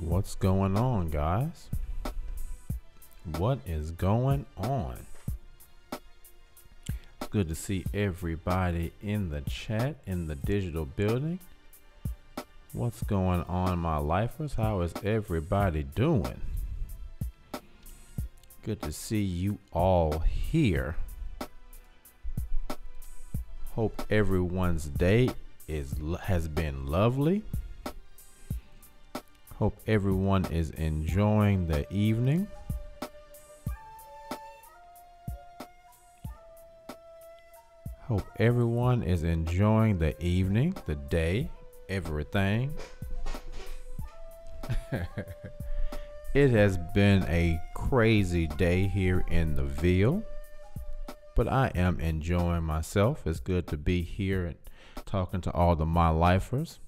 What's going on, guys? What is going on? It's good to see everybody in the chat, in the digital building. What's going on, my lifers? How is everybody doing? Good to see you all here. Hope everyone's day has been lovely. Hope everyone is enjoying the evening. Hope everyone is enjoying the evening, the day, everything. It has been a crazy day here in the Ville, but I am enjoying myself. It's good to be here and talking to all the my lifers.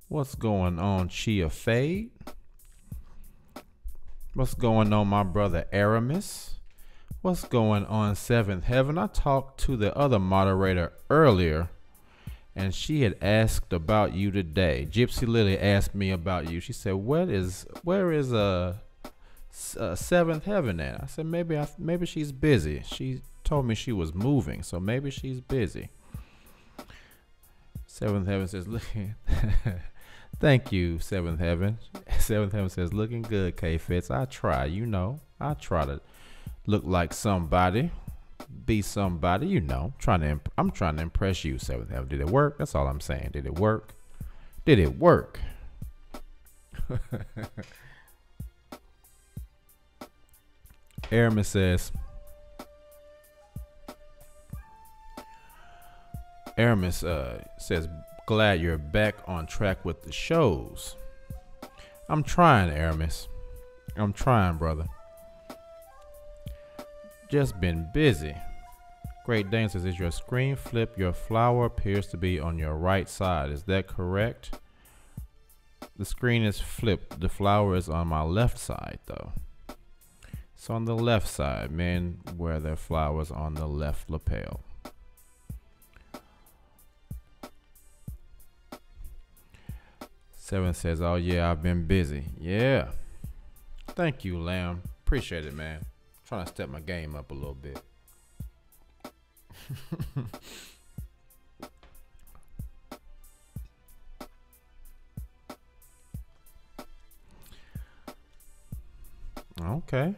What's going on, Chia Fade? What's going on, my brother Aramis? What's going on, Seventh Heaven? I talked to the other moderator earlier, and she had asked about you today. Gypsy Lily asked me about you. She said, where is Seventh Heaven at? I said, maybe she's busy. She told me she was moving, so maybe she's busy. Seventh Heaven says, look. Thank you, Seventh Heaven. Seventh Heaven says, looking good, K-Fits. I try, you know. I try to look like somebody, be somebody, you know. I'm trying to impress you, Seventh Heaven. Did it work? That's all I'm saying. Did it work? Did it work? Aramis says, glad you're back on track with the shows. I'm trying, Aramis. I'm trying, brother. Just been busy. Great Dane says, is your screen flip? Your flower appears to be on your right side. Is that correct? The screen is flipped. The flower is on my left side, though. It's on the left side. Men wear their flowers on the left lapel. Seven says, oh yeah, I've been busy. Yeah. Thank you, Lamb. Appreciate it, man. Trying to step my game up a little bit. Okay.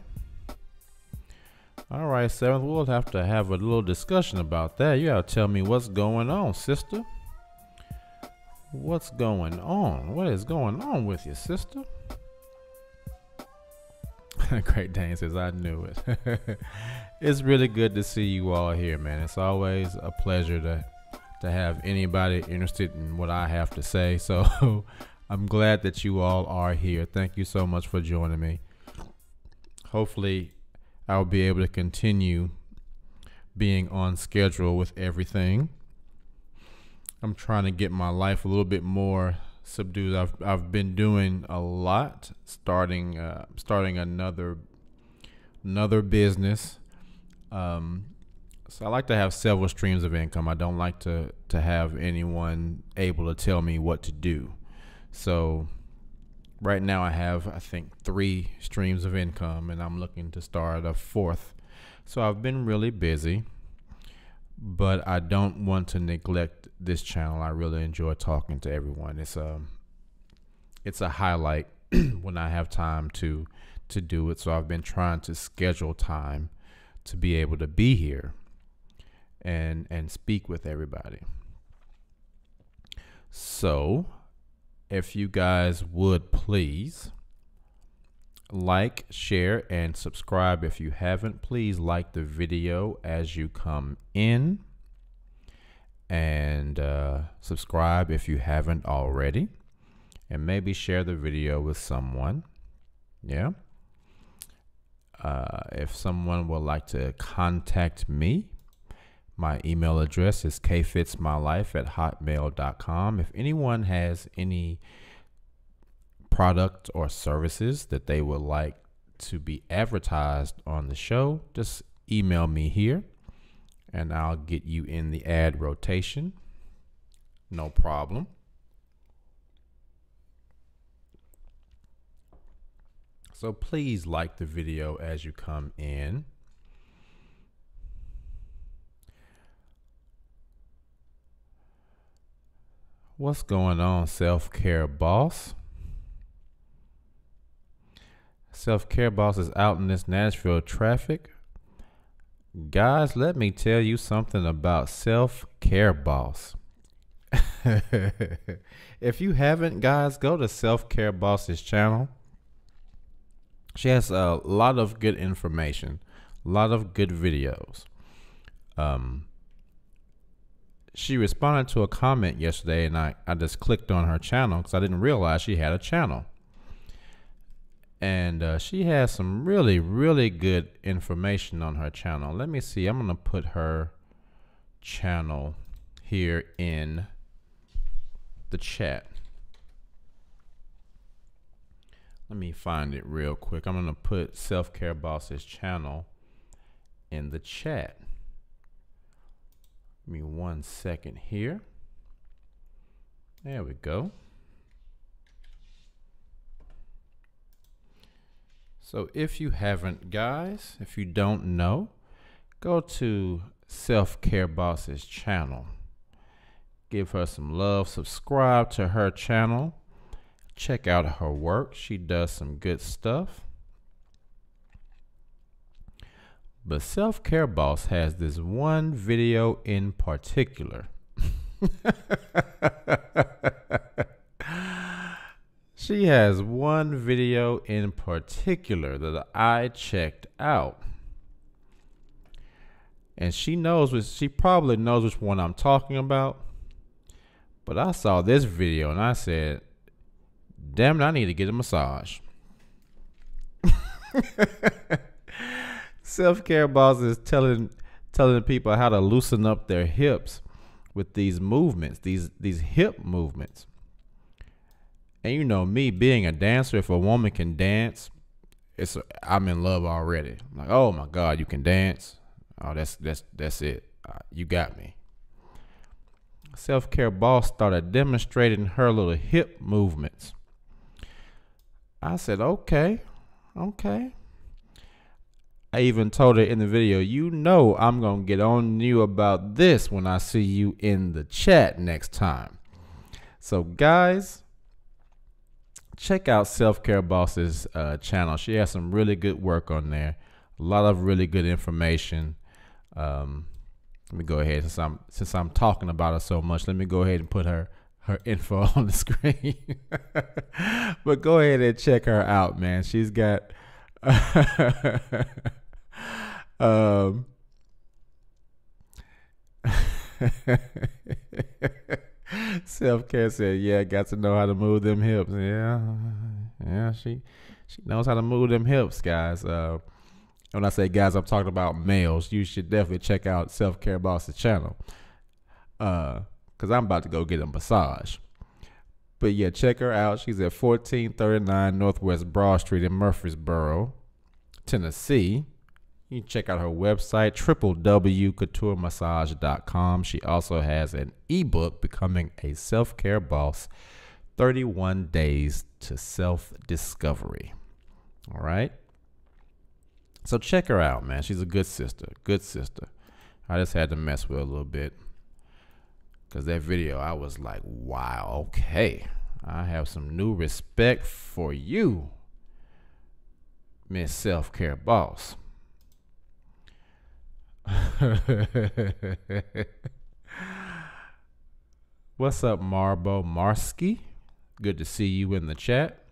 All right, Seventh. We'll have to have a little discussion about that. You gotta tell me what's going on, sister. What's going on? What is going on with you, sister? Great Dane says, I knew it. It's really good to see you all here, man. It's always a pleasure to have anybody interested in what I have to say. So I'm glad that you all are here. Thank you so much for joining me. Hopefully I'll be able to continue being on schedule with everything. I'm trying to get my life a little bit more subdued. I've been doing a lot, starting another business. So I like to have several streams of income. I don't like to have anyone able to tell me what to do. So right now I have, I think, 3 streams of income, and I'm looking to start a 4th. So I've been really busy, but I don't want to neglect this channel. I really enjoy talking to everyone. It's a highlight when I have time to do it. So I've been trying to schedule time to be able to be here and speak with everybody. So if you guys would please like, share, and subscribe if you haven't. Please like the video as you come in, and subscribe if you haven't already, and maybe share the video with someone. Yeah. If someone would like to contact me, my email address is kfitsmylife@hotmail.com. If anyone has any product or services that they would like to be advertised on the show, just email me here and I'll get you in the ad rotation. No problem. So please like the video as you come in. What's going on, Self-Care Boss? Self-Care Boss is out in this Nashville traffic. Guys, let me tell you something about Self-Care Boss. If you haven't, guys, go to Self-Care Boss's channel. She has a lot of good information, a lot of good videos. She responded to a comment yesterday, and I just clicked on her channel because I didn't realize she had a channel. And she has some really, really good information on her channel. Let me see. I'm going to put her channel here in the chat. Let me find it real quick. I'm going to put Self-Care Boss's channel in the chat. Give me 1 second here. There we go. So if you haven't, guys, if you don't know, go to Self-Care Boss's channel. Give her some love. Subscribe to her channel. Check out her work. She does some good stuff. But Self-Care Boss has this one video in particular. She has one video in particular that I checked out. And she probably knows which one I'm talking about. But I saw this video and I said, damn it, I need to get a massage. Self-Care Boss is telling people how to loosen up their hips with these movements, these hip movements. And you know me, being a dancer, if a woman can dance, I'm in love already. I'm like, oh my God, you can dance. Oh, that's it. You got me. Self-Care Boss started demonstrating her little hip movements. I said, okay. I even told her in the video, you know I'm going to get on you about this when I see you in the chat next time. So guys, check out Self-Care Boss's channel. She has some really good work on there. A lot of really good information. Let me go ahead, since I'm talking about her so much, let me go ahead and put her info on the screen. But go ahead and check her out, man. She's got Self-Care said, yeah, got to know how to move them hips. Yeah, she knows how to move them hips, guys. When I say guys, I'm talking about males. You should definitely check out Self-Care Boss's channel. Because I'm about to go get a massage. But yeah, check her out. She's at 1439 Northwest Broad Street in Murfreesboro, Tennessee. You can check out her website, www.couturemassage.com. She also has an ebook, Becoming a Self-Care Boss, 31 Days to Self-Discovery. All right. So check her out, man. She's a good sister. Good sister. I just had to mess with her a little bit. Because that video, I was like, wow, okay. I have some new respect for you, Miss Self-Care Boss. What's up, Marbo Marsky? Good to see you in the chat.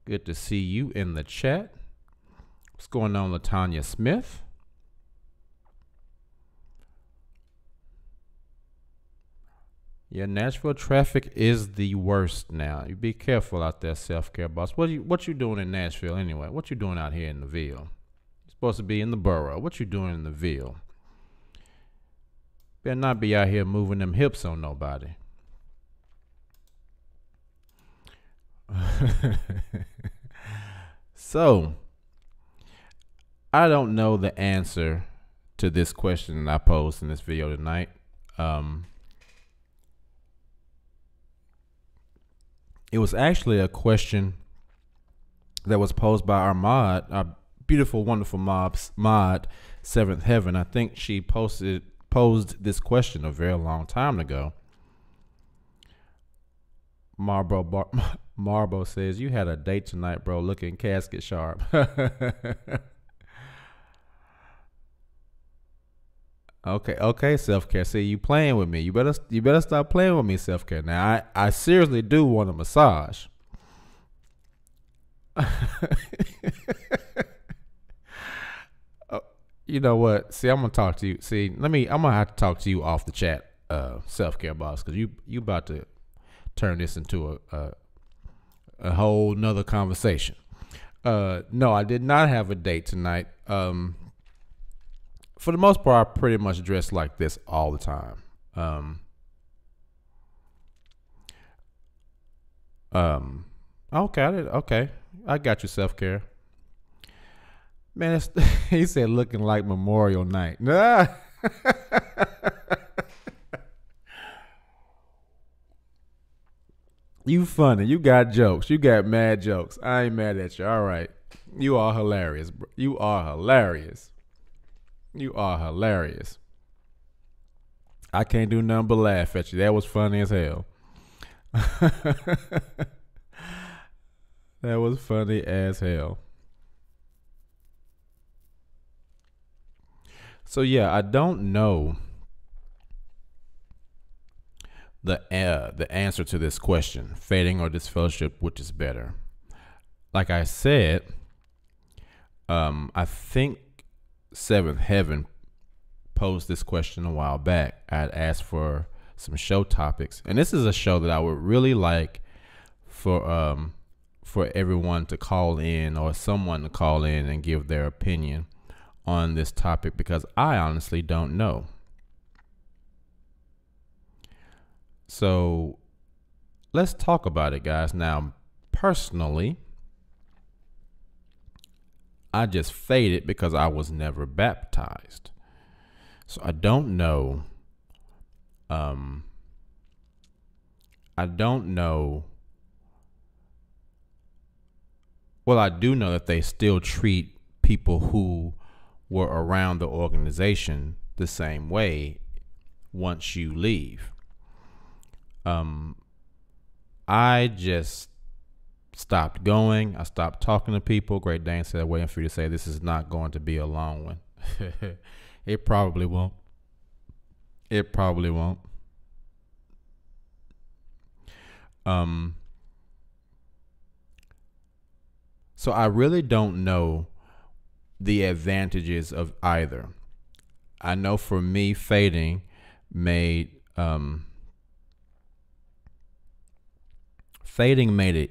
Good to see you in the chat. What's going on, LaTanya Smith? Yeah, Nashville traffic is the worst now. You be careful out there, Self-Care Boss. What you doing in Nashville anyway? What you doing out here in the Ville? You're supposed to be in the borough. What you doing in the Ville? Better not be out here moving them hips on nobody. So, I don't know the answer to this question that I posed in this video tonight. It was actually a question that was posed by our beautiful, wonderful mod, Seventh Heaven. I think she posed this question a very long time ago. Marbo says, you had a date tonight, bro, looking casket sharp. Okay, self-care. See, you playing with me. You better stop playing with me, self-care. Now, I seriously do want a massage. You know what? See, I'm gonna talk to you. See, I'm gonna have to talk to you off the chat, self-care boss, because you about to turn this into a whole nother conversation. No, I did not have a date tonight. For the most part, I pretty much dress like this all the time. Okay, I got you, self-care. Man, he said looking like Memorial Night. Nah. You funny. You got jokes. You got mad jokes. I ain't mad at you. All right. You are hilarious. You are hilarious. You are hilarious. I can't do nothing but laugh at you. That was funny as hell. That was funny as hell. So yeah, I don't know the answer to this question: fading or disfellowship, which is better? Like I said, I think Seventh Heaven posed this question a while back. I had asked for some show topics, and this is a show that I would really like for everyone to call in, or someone to call in and give their opinion on this topic, because I honestly don't know. So let's talk about it, guys. Now, personally, I just faded because I was never baptized. So I don't know. I don't know. Well, I do know that they still treat people who were around the organization the same way once you leave. I just stopped going. I stopped talking to people. Great Dane said, waiting for you to say this is not going to be a long one. It probably won't. It probably won't. So I really don't know the advantages of either. I know for me, fading made it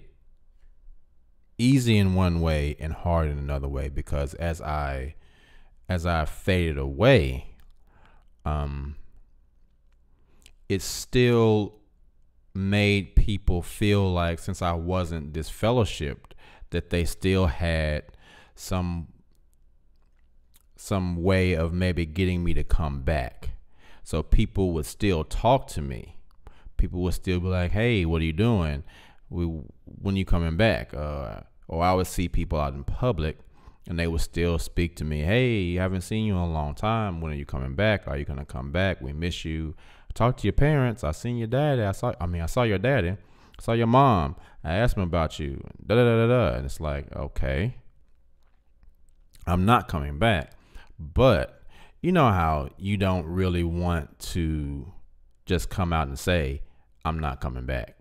easy in one way and hard in another way, because as I faded away, it still made people feel like, since I wasn't disfellowshipped, that they still had some way of maybe getting me to come back. So people would still talk to me. People would still be like, hey, what are you doing? When you coming back? Or I would see people out in public and they would still speak to me. Hey, I haven't seen you in a long time. When are you coming back? Are you going to come back? We miss you. Talk to your parents. I seen your daddy. I saw your daddy. I saw your mom. I asked him about you. Da da da da. And it's like, okay, I'm not coming back. But you know how you don't really want to just come out and say, I'm not coming back.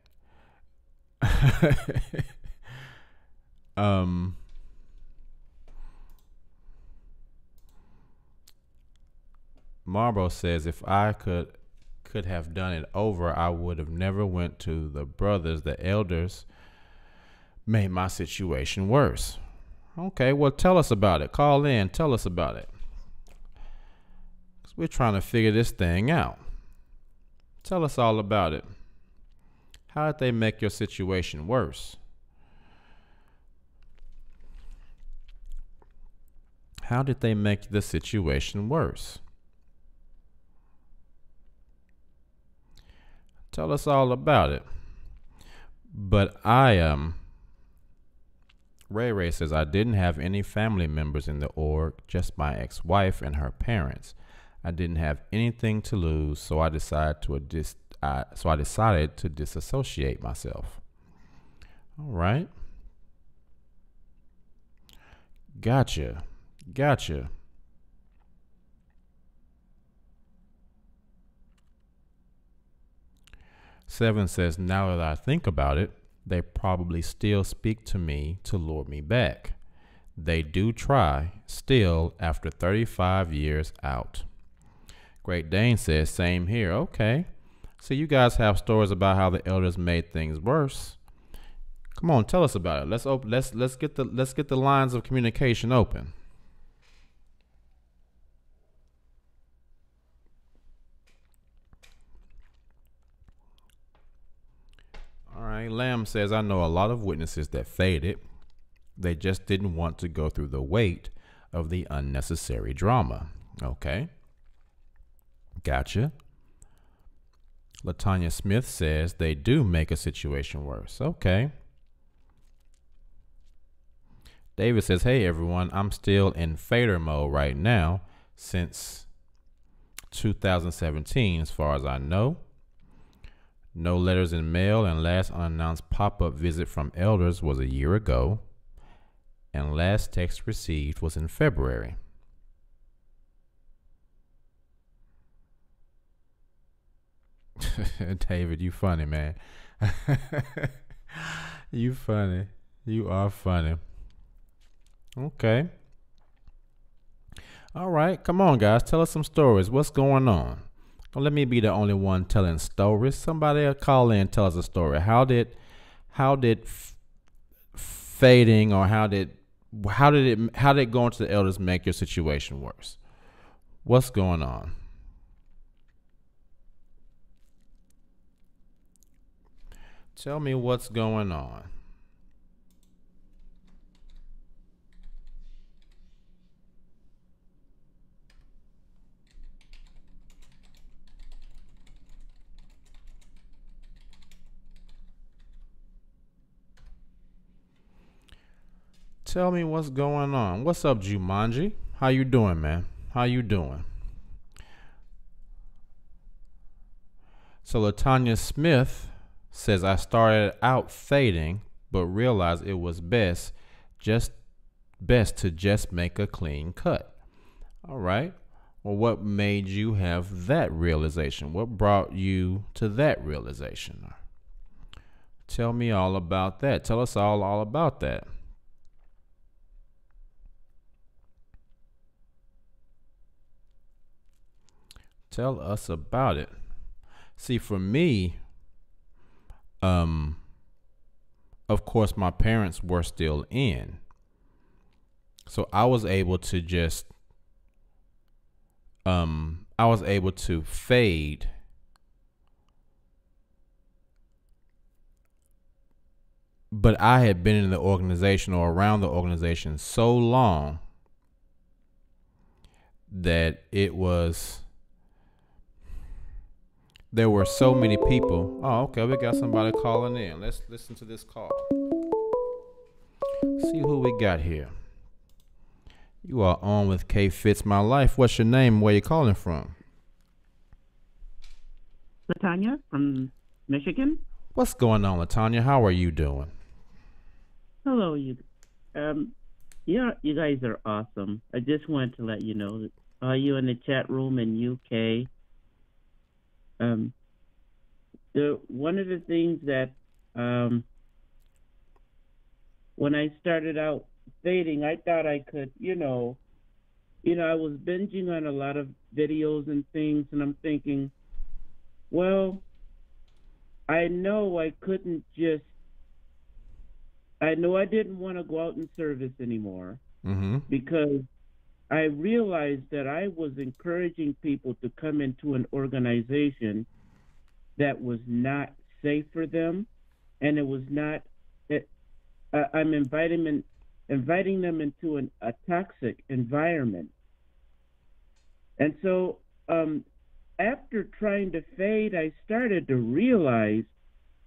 Marbo says, if I could have done it over, I would have never went to the brothers. The elders made my situation worse. Okay, well, tell us about it. Call in. Tell us about it. 'Cause we're trying to figure this thing out. Tell us all about it. How did they make your situation worse? How did they make the situation worse? Tell us all about it. But Ray Ray says, I didn't have any family members in the org, just my ex-wife and her parents. I didn't have anything to lose, so I decided to disassociate myself. All right. Gotcha. Seven says, now that I think about it, they probably still speak to me to lure me back. They do try, still, after 35 years out. Great Dane says, same here. Okay. So you guys have stories about how the elders made things worse. Come on, tell us about it. Let's get the lines of communication open. All right, Lamb says, I know a lot of witnesses that faded. They just didn't want to go through the weight of the unnecessary drama. Okay. Gotcha. Latanya Smith says they do make a situation worse. Okay. David says, hey everyone, I'm still in fader mode right now since 2017 as far as I know. No letters in mail, and last unannounced pop-up visit from elders was a year ago, and last text received was in February. David, you funny, man. You funny. You are funny. Okay. All right. Come on, guys. Tell us some stories. What's going on? Don't let me be the only one telling stories. Somebody will call in and tell us a story. How did fading, or how did going to the elders make your situation worse? What's going on? Tell me what's going on. Tell me what's going on. What's up, Jumanji? How you doing, man? How you doing? So Latanya Smith says, I started out fading, but realized it was best to just make a clean cut. All right. Well, what made you have that realization? What brought you to that realization? Tell me all about that. Tell us all about that. Tell us about it. See, for me, of course, my parents were still in. So I was able to just, fade. But I had been in the organization or around the organization so long that there were so many people. Oh, okay, we got somebody calling in. Let's listen to this call. See who we got here. You are on with K Fits My Life. What's your name? Where you calling from? Latanya from Michigan. What's going on, Latanya? How are you doing? Hello, you. Yeah, you guys are awesome. I just wanted to let you know that you in the chat room in UK. One of the things that when I started out fading, I thought I could, I was binging on a lot of videos and things, and I'm thinking, well, I know I didn't want to go out in service anymore, because I realized that I was encouraging people to come into an organization that was not safe for them, and it was not. I'm inviting them into a toxic environment, and so after trying to fade, I started to realize,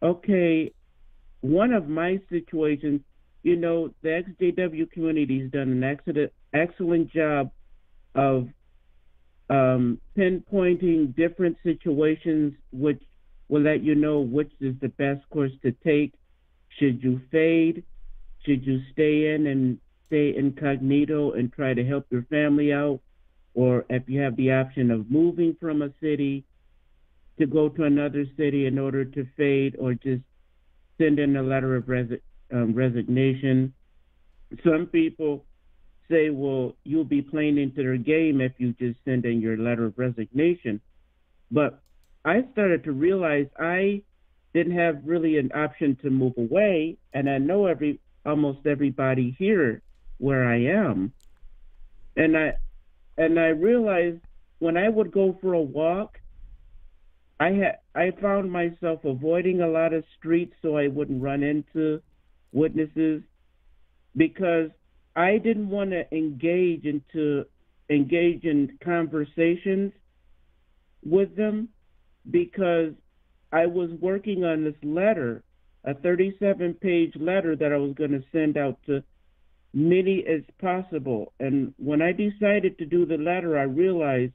okay, one of my situations, the XJW community has done an excellent job of pinpointing different situations, which will let you know which is the best course to take. Should you fade? Should you stay in and stay incognito and try to help your family out? Or if you have the option of moving from a city to go to another city in order to fade, or just send in a letter of resignation. Some people say, well, you'll be playing into their game if you just send in your letter of resignation. But I started to realize I didn't have really an option to move away, and I know almost everybody here where I am. And I realized when I would go for a walk, I found myself avoiding a lot of streets so I wouldn't run into witnesses, because I didn't want to engage in conversations with them, because I was working on this letter, a 37-page letter that I was going to send out to many as possible. And when I decided to do the letter, I realized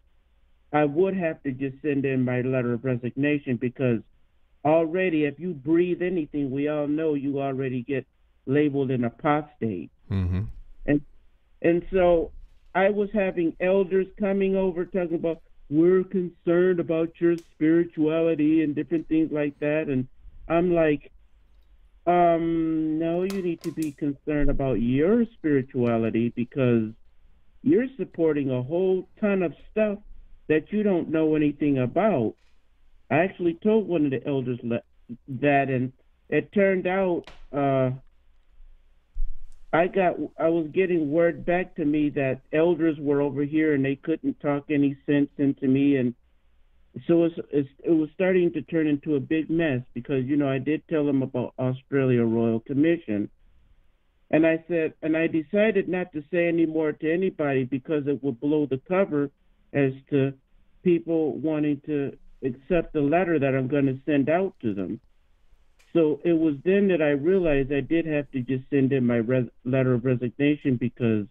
I would have to just send in my letter of resignation, because already, if you breathe anything, we all know you already get labeled an apostate. Mm-hmm. And so I was having elders coming over talking about, we're concerned about your spirituality and different things like that. And I'm like, no, you need to be concerned about your spirituality, because you're supporting a whole ton of stuff that you don't know anything about. I actually told one of the elders that, and it turned out I was getting word back to me that elders were over here and they couldn't talk any sense into me, and so it was starting to turn into a big mess, because I did tell them about Australia Royal Commission, and I decided not to say any more to anybody, because it would blow the cover as to people wanting to accept the letter that I'm going to send out to them. So it was then that I realized I did have to just send in my letter of resignation, because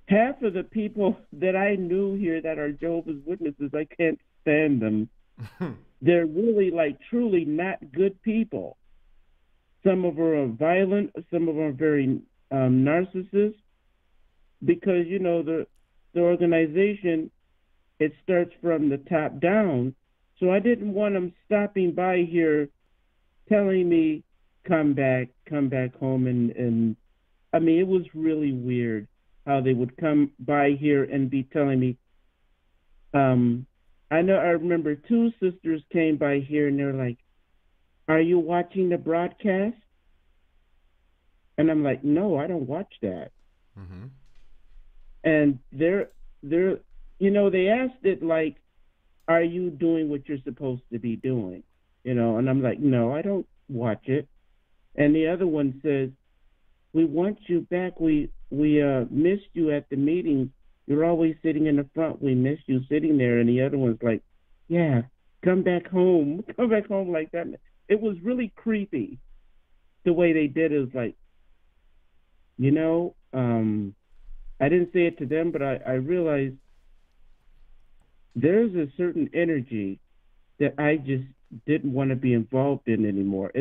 half of the people that I knew here that are Jehovah's Witnesses, I can't stand them. They're really, truly not good people. Some of them are violent. Some of them are very narcissists, because, the organization, it starts from the top down. So I didn't want them stopping by here telling me, come back home. And I mean, it was really weird how they would come by here and be telling me, I remember two sisters came by here and they're like, are you watching the broadcast? And I'm like, no, I don't watch that. Mm-hmm. And they asked it like, are you doing what you're supposed to be doing? And I'm like, no, I don't watch it. And the other one says, we want you back. We missed you at the meetings. You're always sitting in the front. We missed you sitting there. And the other one's like, yeah, come back home. Come back home like that. It was really creepy the way they did it. It was like, I didn't say it to them, but I realized there's a certain energy that I just didn't want to be involved in anymore.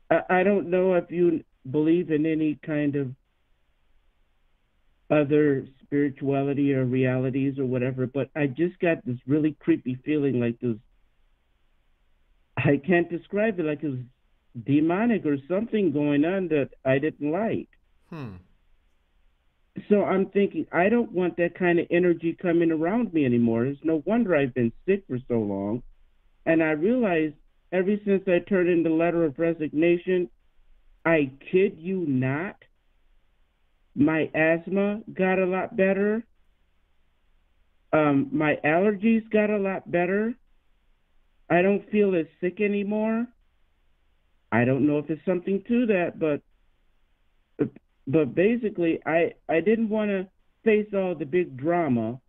I don't know if you believe in any kind of other spirituality or realities or whatever, but I just got this really creepy feeling, like this, I can't describe it, like it was demonic or something going on that I didn't like. So I'm thinking, I don't want that kind of energy coming around me anymore. It's no wonder I've been sick for so long. And I realized ever since I turned in the letter of resignation, I kid you not, my asthma got a lot better. My allergies got a lot better. I don't feel as sick anymore. I don't know if it's something to that, but basically, I didn't want to face all the big drama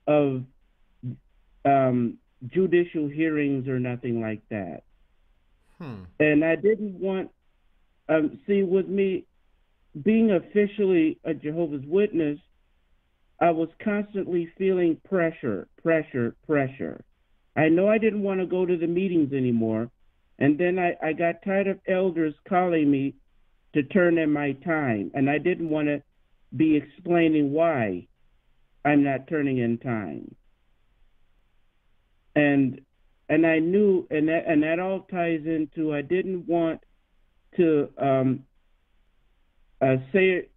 of judicial hearings or nothing like that. Hmm. And I didn't want, see, with me being officially a Jehovah's Witness, I was constantly feeling pressure. I know I didn't want to go to the meetings anymore. And then I got tired of elders calling me to turn in my time. And I didn't want to be explaining why I'm not turning in time. And I knew, and that all ties into, I didn't want to say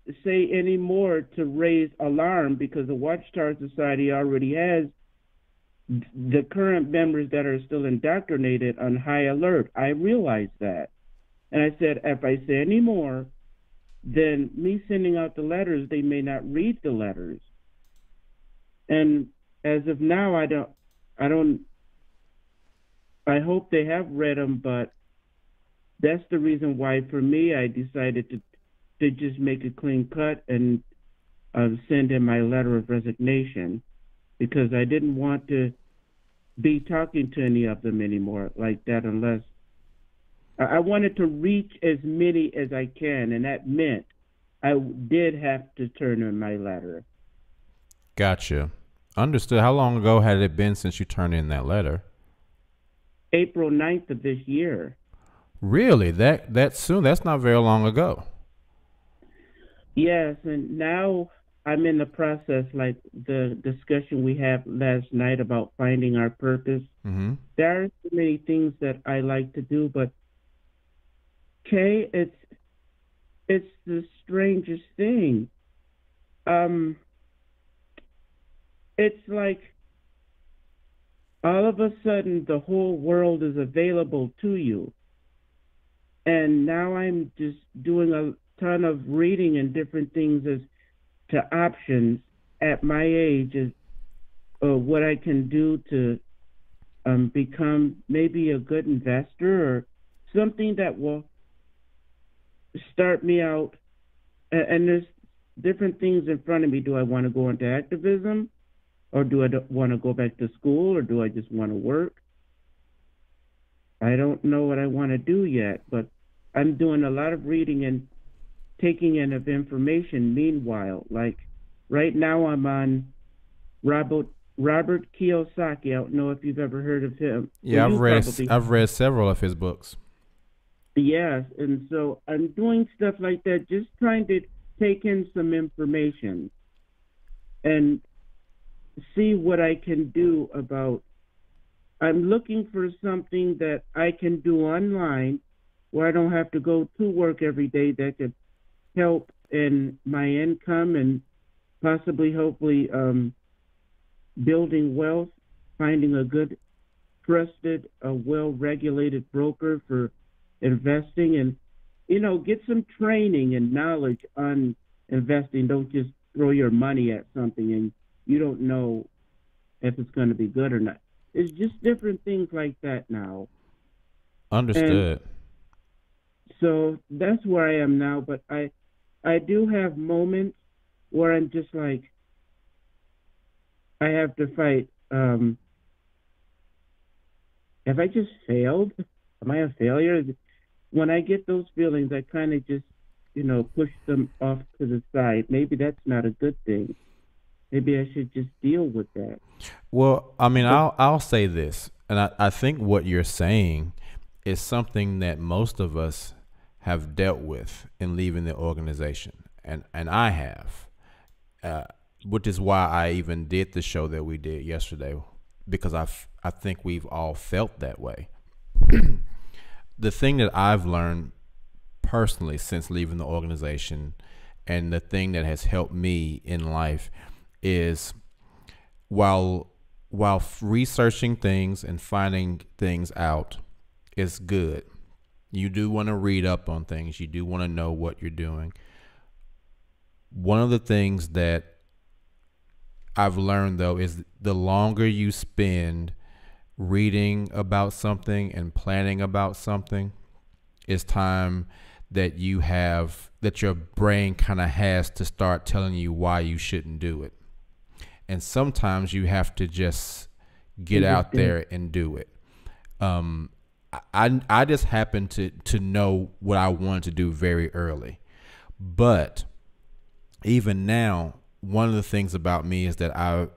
any more to raise alarm, because the Watchtower Society already has the current members that are still indoctrinated on high alert. I realized that. And I said, if I say any more, then me sending out the letters, they may not read the letters. And as of now, I hope they have read them, but that's the reason why, for me, I decided to just make a clean cut and send in my letter of resignation, because I didn't want to be talking to any of them anymore like that, unless I wanted to reach as many as I can, and that meant I did have to turn in my letter. Gotcha. Understood. How long ago had it been since you turned in that letter? April 9th of this year. Really? That soon? That's not very long ago. Yes, and now I'm in the process, like the discussion we had last night about finding our purpose. Mm-hmm. There are so many things that I like to do, but Kay, it's the strangest thing. It's like all of a sudden the whole world is available to you. And now I'm just doing a ton of reading and different things as to options at my age, as what I can do to become maybe a good investor or something that will start me out. And there's different things in front of me. Do I want to go into activism, or do I want to go back to school, or do I just want to work? I don't know what I want to do yet, but I'm doing a lot of reading and taking in of information meanwhile. Like right now I'm on Robert Kiyosaki. I don't know if you've ever heard of him. Yeah, I've read several of his books. Yes, and so I'm doing stuff like that, just trying to take in some information and see what I can do about. I'm looking for something that I can do online where I don't have to go to work every day, that could help in my income and possibly, hopefully, building wealth, finding a good, trusted, well-regulated broker for investing, and, get some training and knowledge on investing. Don't just throw your money at something and you don't know if it's going to be good or not. It's just different things like that now. Understood. And so that's where I am now, but I do have moments where I'm just like, I have to fight. Have I just failed? Am I a failure? When I get those feelings, I kind of just, push them off to the side. Maybe that's not a good thing. Maybe I should just deal with that. Well, I mean, I'll say this, and I think what you're saying is something that most of us have dealt with in leaving the organization, and I have, which is why I even did the show that we did yesterday, because I think we've all felt that way. The thing that I've learned personally since leaving the organization, and the thing that has helped me in life, is while researching things and finding things out is good, you do want to read up on things. You do want to know what you're doing. One of the things that I've learned, though, is the longer you spend reading about something and planning about something, is time that your brain kind of has to start telling you why you shouldn't do it. And sometimes you have to just get out there and do it. I just happened to know what I wanted to do very early. But even now, one of the things about me is that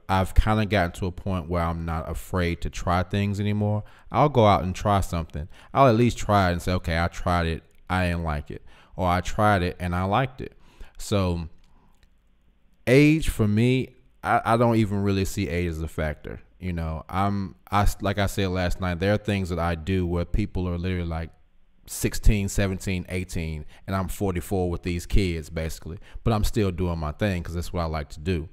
I've kind of gotten to a point where I'm not afraid to try things anymore. I'll go out and try something. I'll at least try it and say, okay, I tried it, I didn't like it. Or I tried it and I liked it. So age for me, I don't even really see age as a factor. You know, like I said last night, there are things that I do where people are literally like 16, 17, 18, and I'm 44 with these kids basically, but I'm still doing my thing because that's what I like to do.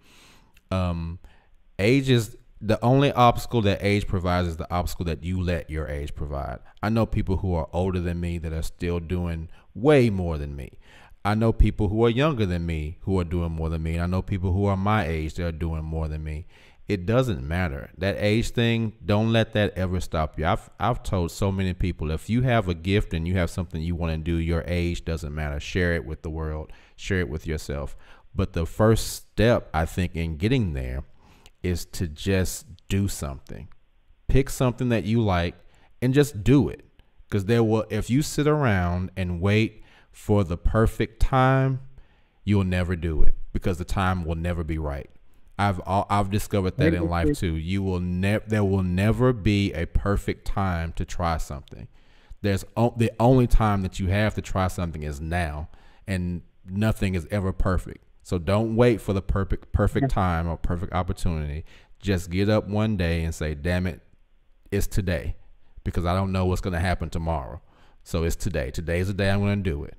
Age is the only obstacle that age provides, is the obstacle that you let your age provide. I know people who are older than me that are still doing way more than me. I know people who are younger than me who are doing more than me. And I know people who are my age that are doing more than me. It doesn't matter. That age thing, don't let that ever stop you. I've told so many people, if you have a gift and you have something you want to do, your age doesn't matter. Share it with the world. Share it with yourself. But the first step, I think, in getting there is to just do something. Pick something that you like and just do it. Because if you sit around and wait for the perfect time, you'll never do it because the time will never be right. I've discovered that in life too. There will never be a perfect time to try something. The only time that you have to try something is now, and nothing is ever perfect. So don't wait for the perfect time or perfect opportunity. Just get up one day and say, damn it, it's today, because I don't know what's going to happen tomorrow. So it's today. Today's the day I'm going to do it.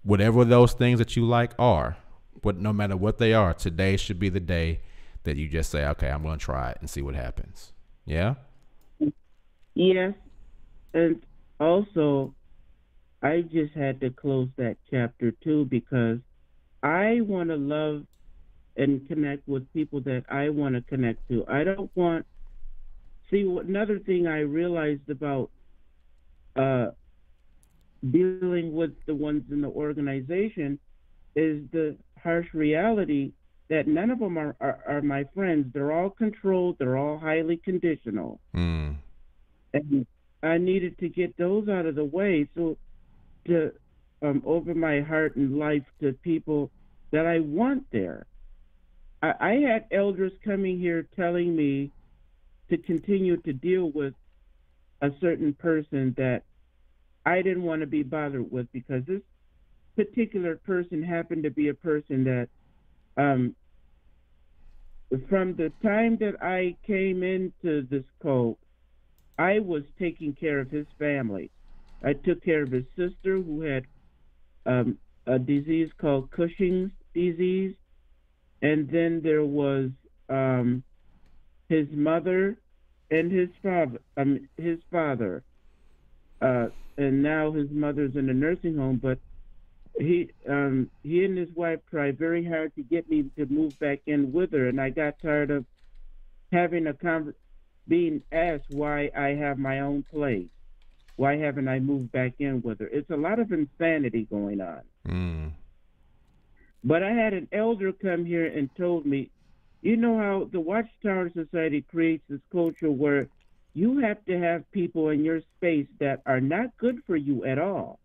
Whatever those things that you like are, but no matter what they are, today should be the day that you just say, okay, I'm going to try it and see what happens. Yeah? Yes. And also, I just had to close that chapter too, because I want to love and connect with people that I want to connect to. I don't want, another thing I realized about dealing with the ones in the organization is the harsh reality that none of them are my friends. They're all controlled. They're all highly conditional. And I needed to get those out of the way so to open my heart and life to people that I want there. I had elders coming here telling me to continue to deal with a certain person that I didn't want to be bothered with, because this particular person happened to be a person that from the time that I came into this cult, I was taking care of his family. I took care of his sister, who had a disease called Cushing's disease, and then there was his mother and his father. And now his mother's in a nursing home, but he and his wife tried very hard to get me to move back in with her, and I got tired of having being asked why I have my own place. Why haven't I moved back in with her? It's a lot of insanity going on. But I had an elder come here and told me, you know how the Watchtower Society creates this culture where you have to have people in your space that are not good for you at all.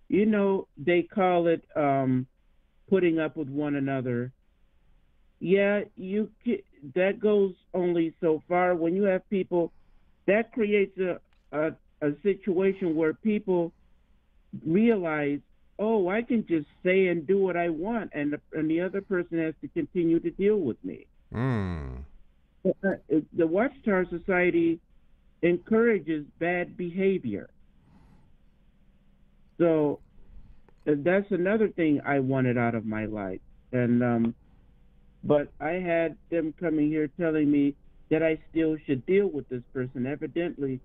You know, they call it putting up with one another. Yeah, that goes only so far. When you have people, that creates a situation where people realize, oh, I can just say and do what I want, and the other person has to continue to deal with me. The Watchtower Society encourages bad behavior. So that's another thing I wanted out of my life. And but I had them coming here telling me that I still should deal with this person. Evidently,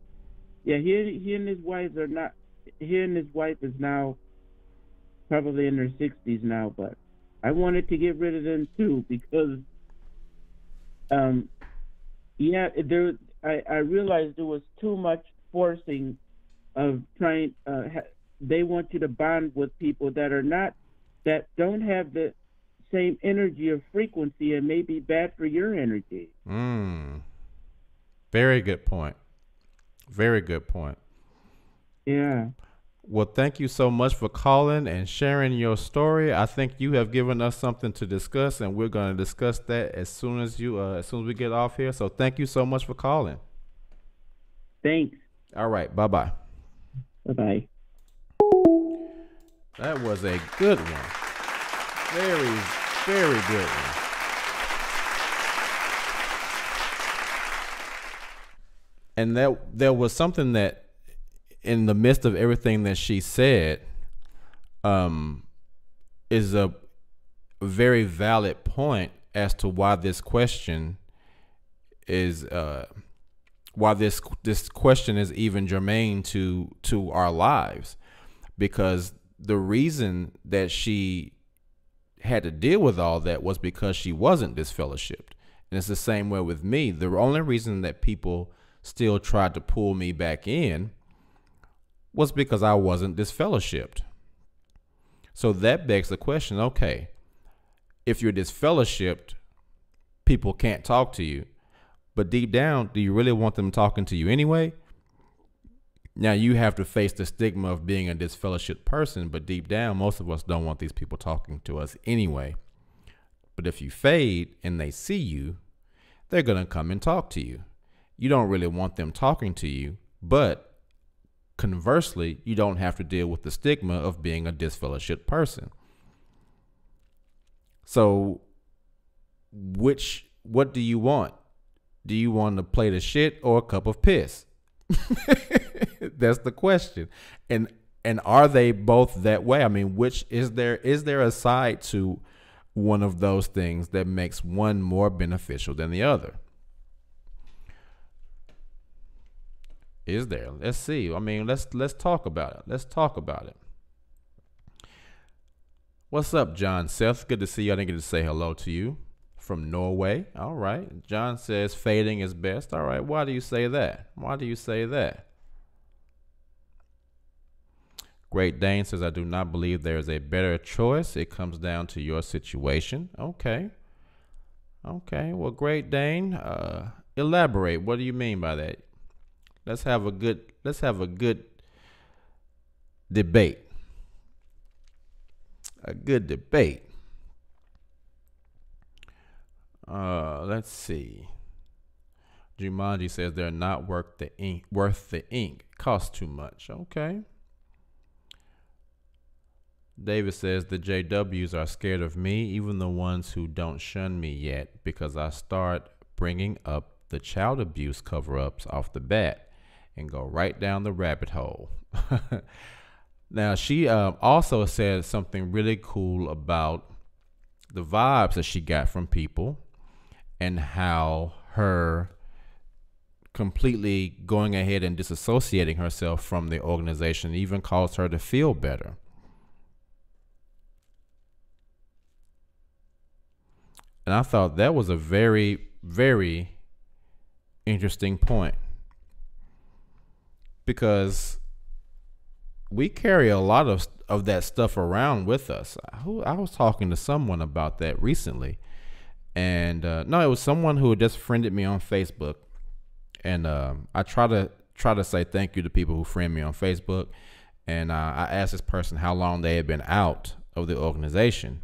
yeah, he and his wife are not. He and his wife is now probably in their 60s now, but I wanted to get rid of them too, because I realized there was too much forcing of trying. They want you to bond with people that don't have the same energy or frequency, and may be bad for your energy. Very good point. Very good point. Yeah. Well, thank you so much for calling and sharing your story. I think you have given us something to discuss, and we're going to discuss that as soon as we get off here. So thank you so much for calling. Thanks. All right. Bye-bye. Bye-bye. That was a good one. Very, very good one. And there was something that in the midst of everything that she said, is a very valid point as to why this question is why this question is even germane to our lives, because the reason that she had to deal with all that was because she wasn't disfellowshipped. And it's the same way with me. The only reason that people still tried to pull me back in was because I wasn't disfellowshipped. So that begs the question, okay, if you're disfellowshipped, people can't talk to you, but deep down, do you really want them talking to you anyway? Now you have to face the stigma of being a disfellowshipped person, but deep down, most of us don't want these people talking to us anyway. But if you fade and they see you, they're going to come and talk to you. You don't really want them talking to you, but conversely, you don't have to deal with the stigma of being a disfellowshipped person. So what do you want? Do you want a plate of shit or a cup of piss? That's the question. And are they both that way? I mean, which is there a side to one of those things that makes one more beneficial than the other? Is there? Let's see. I mean, let's talk about it. Let's talk about it. What's up, John Seth? Good to see you. I didn't get to say hello to you from Norway. All right. John says fading is best. All right. Why do you say that? Why do you say that? Great Dane says, I do not believe there is a better choice. It comes down to your situation. Okay. Okay. Well, Great Dane, elaborate. What do you mean by that? Let's have a good debate. A good debate. Let's see. Jumanji says they're not worth the ink. Costs too much. Okay. David says the JWs are scared of me, even the ones who don't shun me yet, because I start bringing up the child abuse cover-ups off the bat and go right down the rabbit hole. Now, she also said something really cool about the vibes that she got from people and how her completely going ahead and disassociating herself from the organization even caused her to feel better. And I thought that was a very, very interesting point, because we carry a lot of that stuff around with us. I was talking to someone about that recently, and no, it was someone who had just friended me on Facebook, and I try to say thank you to people who friend me on Facebook, and I asked this person how long they had been out of the organization.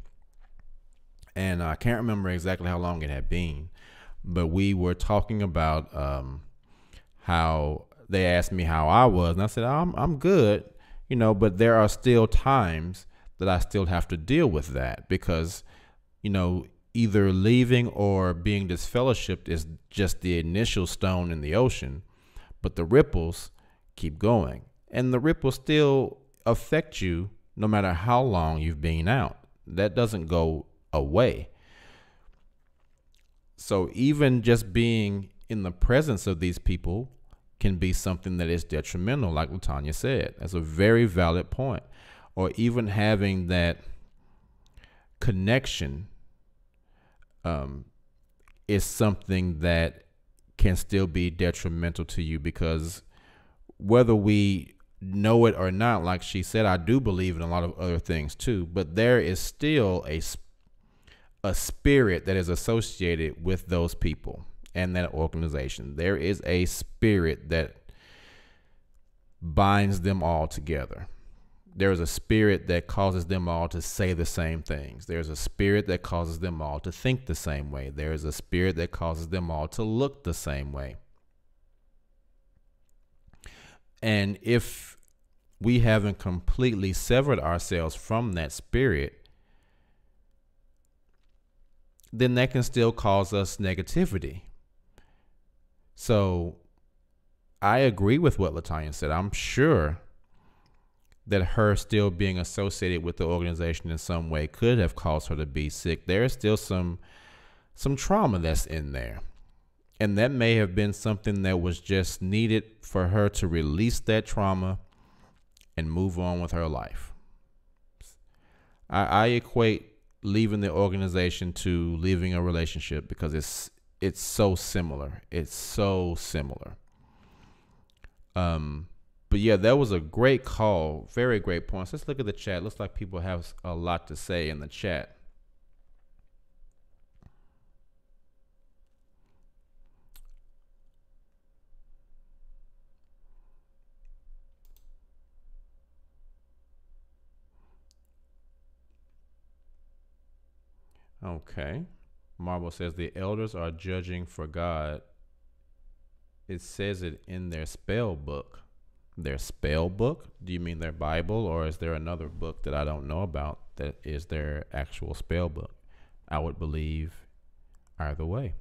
And I can't remember exactly how long it had been, but we were talking about how they asked me how I was, and I said, I'm good, but there are still times that I still have to deal with that, because, either leaving or being disfellowshipped is just the initial stone in the ocean, but the ripples keep going, and the ripples still affect you no matter how long you've been out. That doesn't go away. So even just being in the presence of these people can be something that is detrimental, like LaTanya said. That's a very valid point. Or even having that connection is something that can still be detrimental to you, because whether we know it or not, like she said, I do believe in a lot of other things too, but there is still a spirit that is associated with those people. and that organization. There is a spirit that binds them all together. There is a spirit that causes them all to say the same things. There's a spirit that causes them all to think the same way. There is a spirit that causes them all to look the same way. And if we haven't completely severed ourselves from that spirit, then that can still cause us negativity. So I agree with what LaTanya said. I'm sure that her still being associated with the organization in some way could have caused her to be sick. There is still some trauma that's in there. And that may have been something that was just needed for her to release that trauma and move on with her life. I equate leaving the organization to leaving a relationship because it's so similar. It's so similar. But yeah, that was a great call. Very great points. Let's look at the chat. Looks like people have a lot to say in the chat. Okay. Marble says the elders are judging for God. It says it in their spell book. Their spell book? Do you mean their Bible, or is there another book that I don't know about that is their actual spell book? I would believe either way.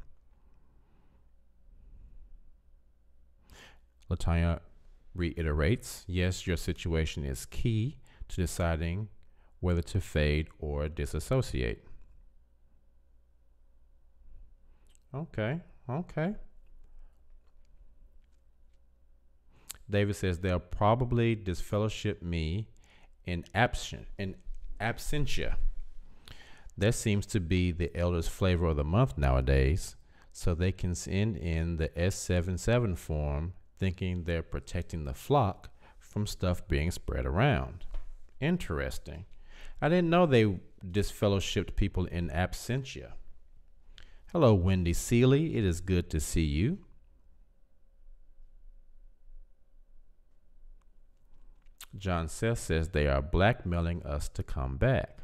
LaTanya reiterates, yes, your situation is key to deciding whether to fade or disassociate. Okay. David says they'll probably disfellowship me in absentia. That seems to be the elders' flavor of the month nowadays, so they can send in the S77 form thinking they're protecting the flock from stuff being spread around. Interesting. I didn't know they disfellowshipped people in absentia. Hello, Wendy Seeley. It is good to see you. John Seth says they are blackmailing us to come back.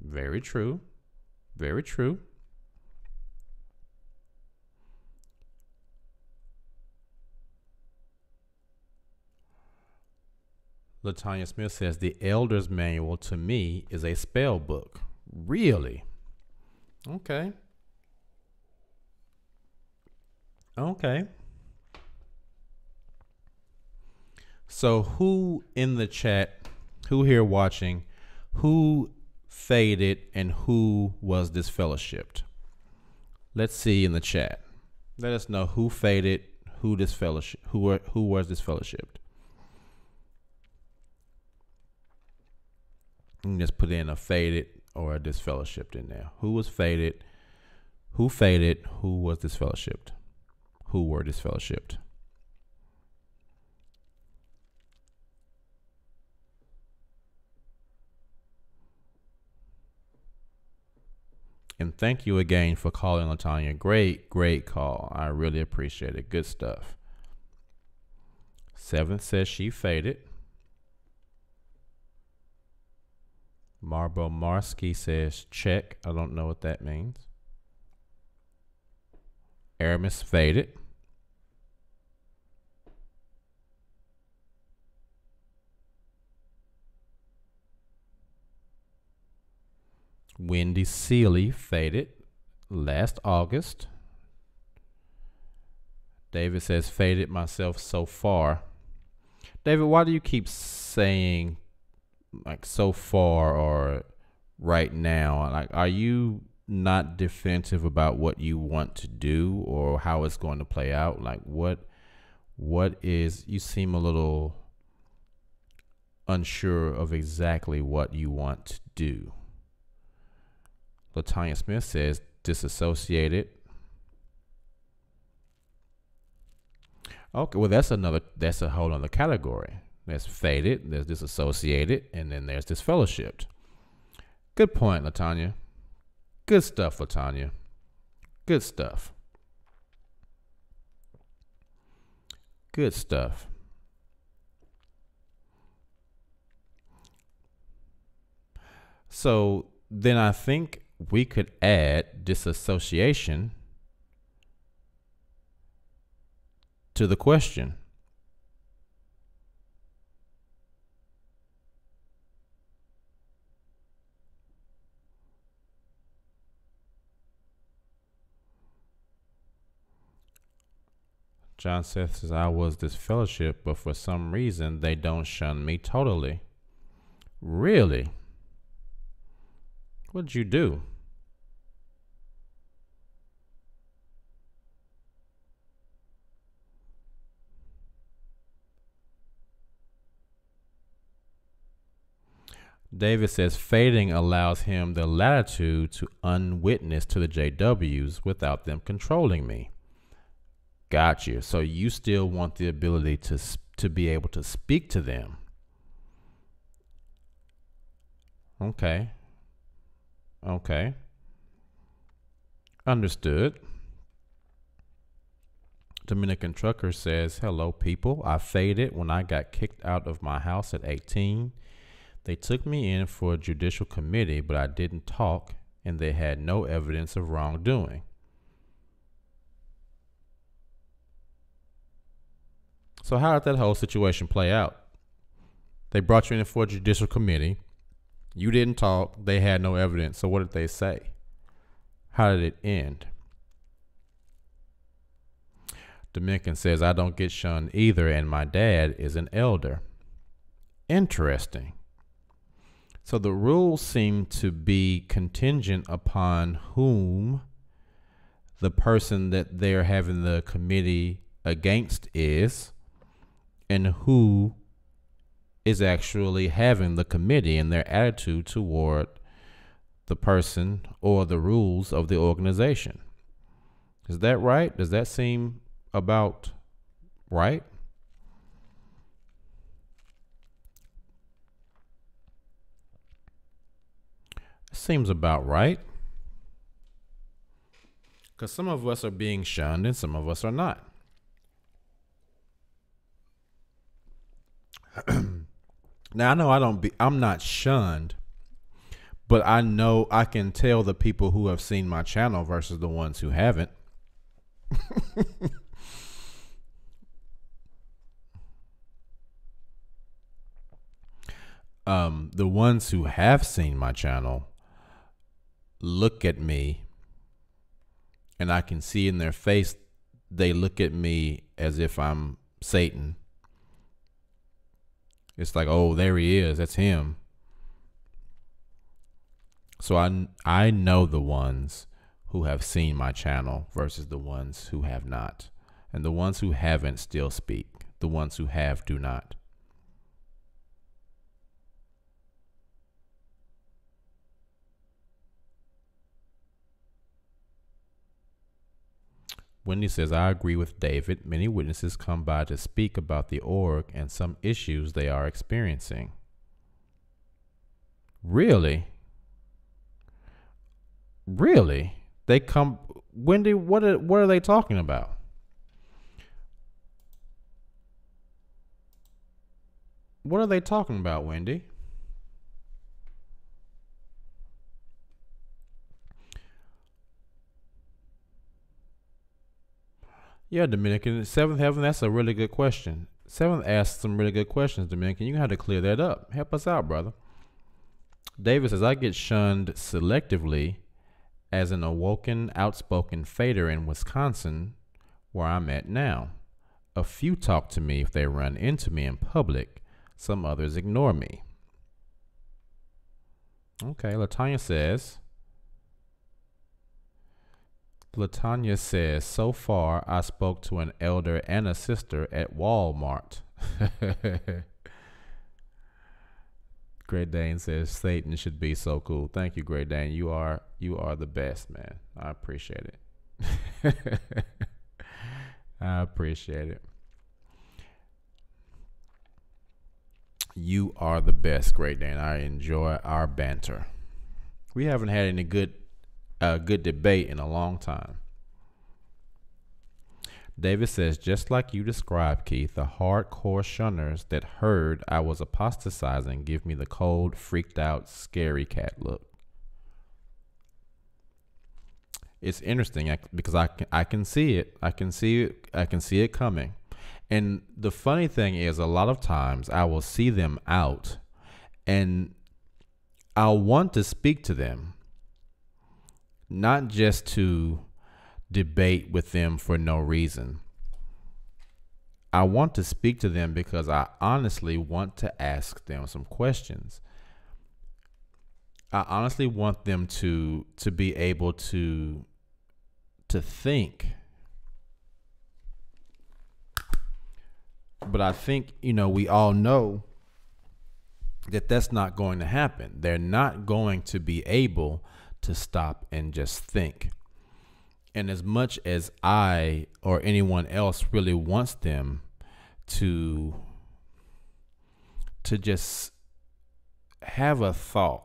Very true. Very true. LaTanya Smith says the Elder's Manual to me is a spell book. Really? Okay. So who in the chat, who here watching, who faded and who was disfellowshipped? Let's see in the chat. Let us know who faded, who disfellowshipped, who was disfellowshipped. You can just put in a faded or a disfellowshipped in there. Who was faded, who was disfellowshipped, who were disfellowshipped. And thank you again for calling, LaTanya. Great call. I really appreciate it. Good stuff. Seventh says she faded. Marbo Marsky says check. I don't know what that means. Aramis faded. Wendy Seeley faded last August. David says faded myself so far. David, why do you keep saying like so far or right now? Like, are you not definitive about what you want to do or how it's going to play out? Like what is, you seem a little unsure of exactly what you want to do. LaTanya Smith says disassociated. Okay, well that's a whole other category. There's faded, there's disassociated, and then there's disfellowshipped. Good point, LaTanya. Good stuff, LaTanya. Good stuff. Good stuff. So then I think we could add disassociation to the question. John says, I was disfellowshipped, but for some reason they don't shun me totally. Really? What'd you do? David says fading allows him the latitude to unwitness to the JWs without them controlling me. Got you. So you still want the ability to be able to speak to them. Okay. Okay. Understood. Dominican Trucker says, hello, people. I faded when I got kicked out of my house at 18. They took me in for a judicial committee, but I didn't talk, and they had no evidence of wrongdoing. So how did that whole situation play out? They brought you in for a judicial committee. You didn't talk. They had no evidence. So what did they say? How did it end? Dominican says, I don't get shunned either, and my dad is an elder. Interesting. So the rules seem to be contingent upon whom the person that they're having the committee against is, and who is actually having the committee and their attitude toward the person or the rules of the organization. Is that right? Does that seem about right? Seems about right. Because some of us are being shunned and some of us are not. Now I know I'm not shunned, but I know I can tell the people who have seen my channel versus the ones who haven't. The ones who have seen my channel look at me and I can see in their face, they look at me as if I'm Satan. It's like, oh, there he is. That's him. So I know the ones who have seen my channel versus the ones who have not. And the ones who haven't still speak. The ones who have do not. Wendy says, I agree with David. Many witnesses come by to speak about the org and some issues they are experiencing. Really? Really? They come, Wendy, what are they talking about? What are they talking about, Wendy? Yeah, Dominican. Seventh Heaven, that's a really good question. Seventh asked some really good questions, Dominican. You have to clear that up. Help us out, brother. David says, I get shunned selectively as an awoken, outspoken fader in Wisconsin, where I'm at now. A few talk to me if they run into me in public. Some others ignore me. Okay, Latanya says, so far I spoke to an elder and a sister at Walmart. Great Dane says, Satan should be so cool. Thank you, Great Dane. You are the best, man. I appreciate it. I appreciate it. You are the best, Great Dane. I enjoy our banter. We haven't had any good debate in a long time. David says, just like you described, Keith, the hardcore shunners that heard I was apostatizing give me the cold, freaked out, scary cat look. It's interesting because I can see it. I can see it coming. And the funny thing is, a lot of times I will see them out and I'll want to speak to them, not just to debate with them for no reason. I want to speak to them because I honestly want to ask them some questions. I honestly want them to be able to think. But I think, we all know that that's not going to happen. They're not going to be able to stop and just think. And as much as I or anyone else really wants them to just have a thought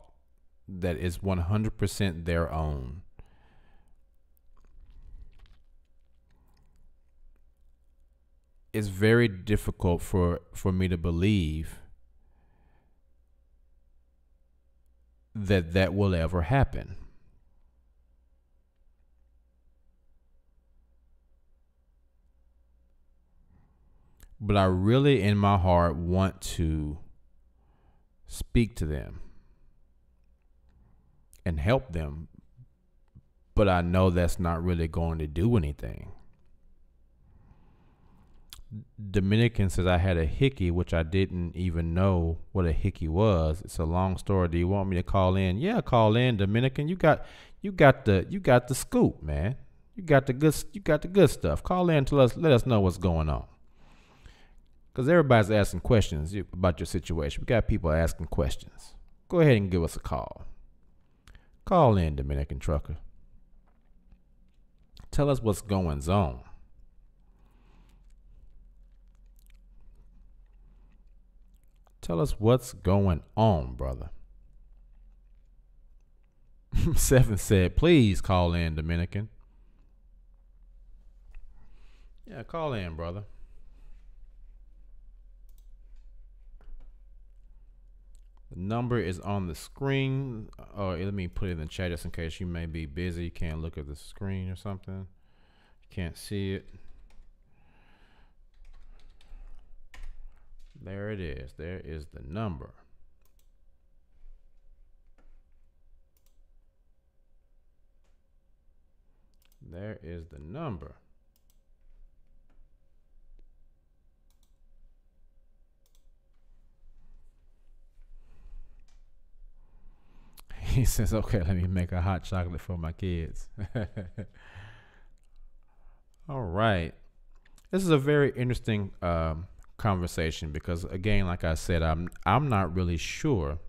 that is 100% their own, it's very difficult for me to believe that will ever happen. But I really, in my heart, want to speak to them and help them. But I know that's not really going to do anything. Dominican says, I had a hickey, which I didn't even know what a hickey was. It's a long story. Do you want me to call in? Yeah, call in, Dominican. You got the scoop, man. You got the good stuff. Call in to let us know what's going on. Because everybody's asking questions about your situation. We got people asking questions. Go ahead and give us a call. Call in, Dominican Trucker. Tell us what's going on. Tell us what's going on, brother. 7 said, please call in, Dominican. Yeah, call in, brother. The number is on the screen. Let me put it in the chat just in case you may be busy. You can't look at the screen or something. You can't see it. There it is. There is the number. There is the number. He says, okay, let me make a hot chocolate for my kids. All right. This is a very interesting conversation because, again, like I said, I'm not really sure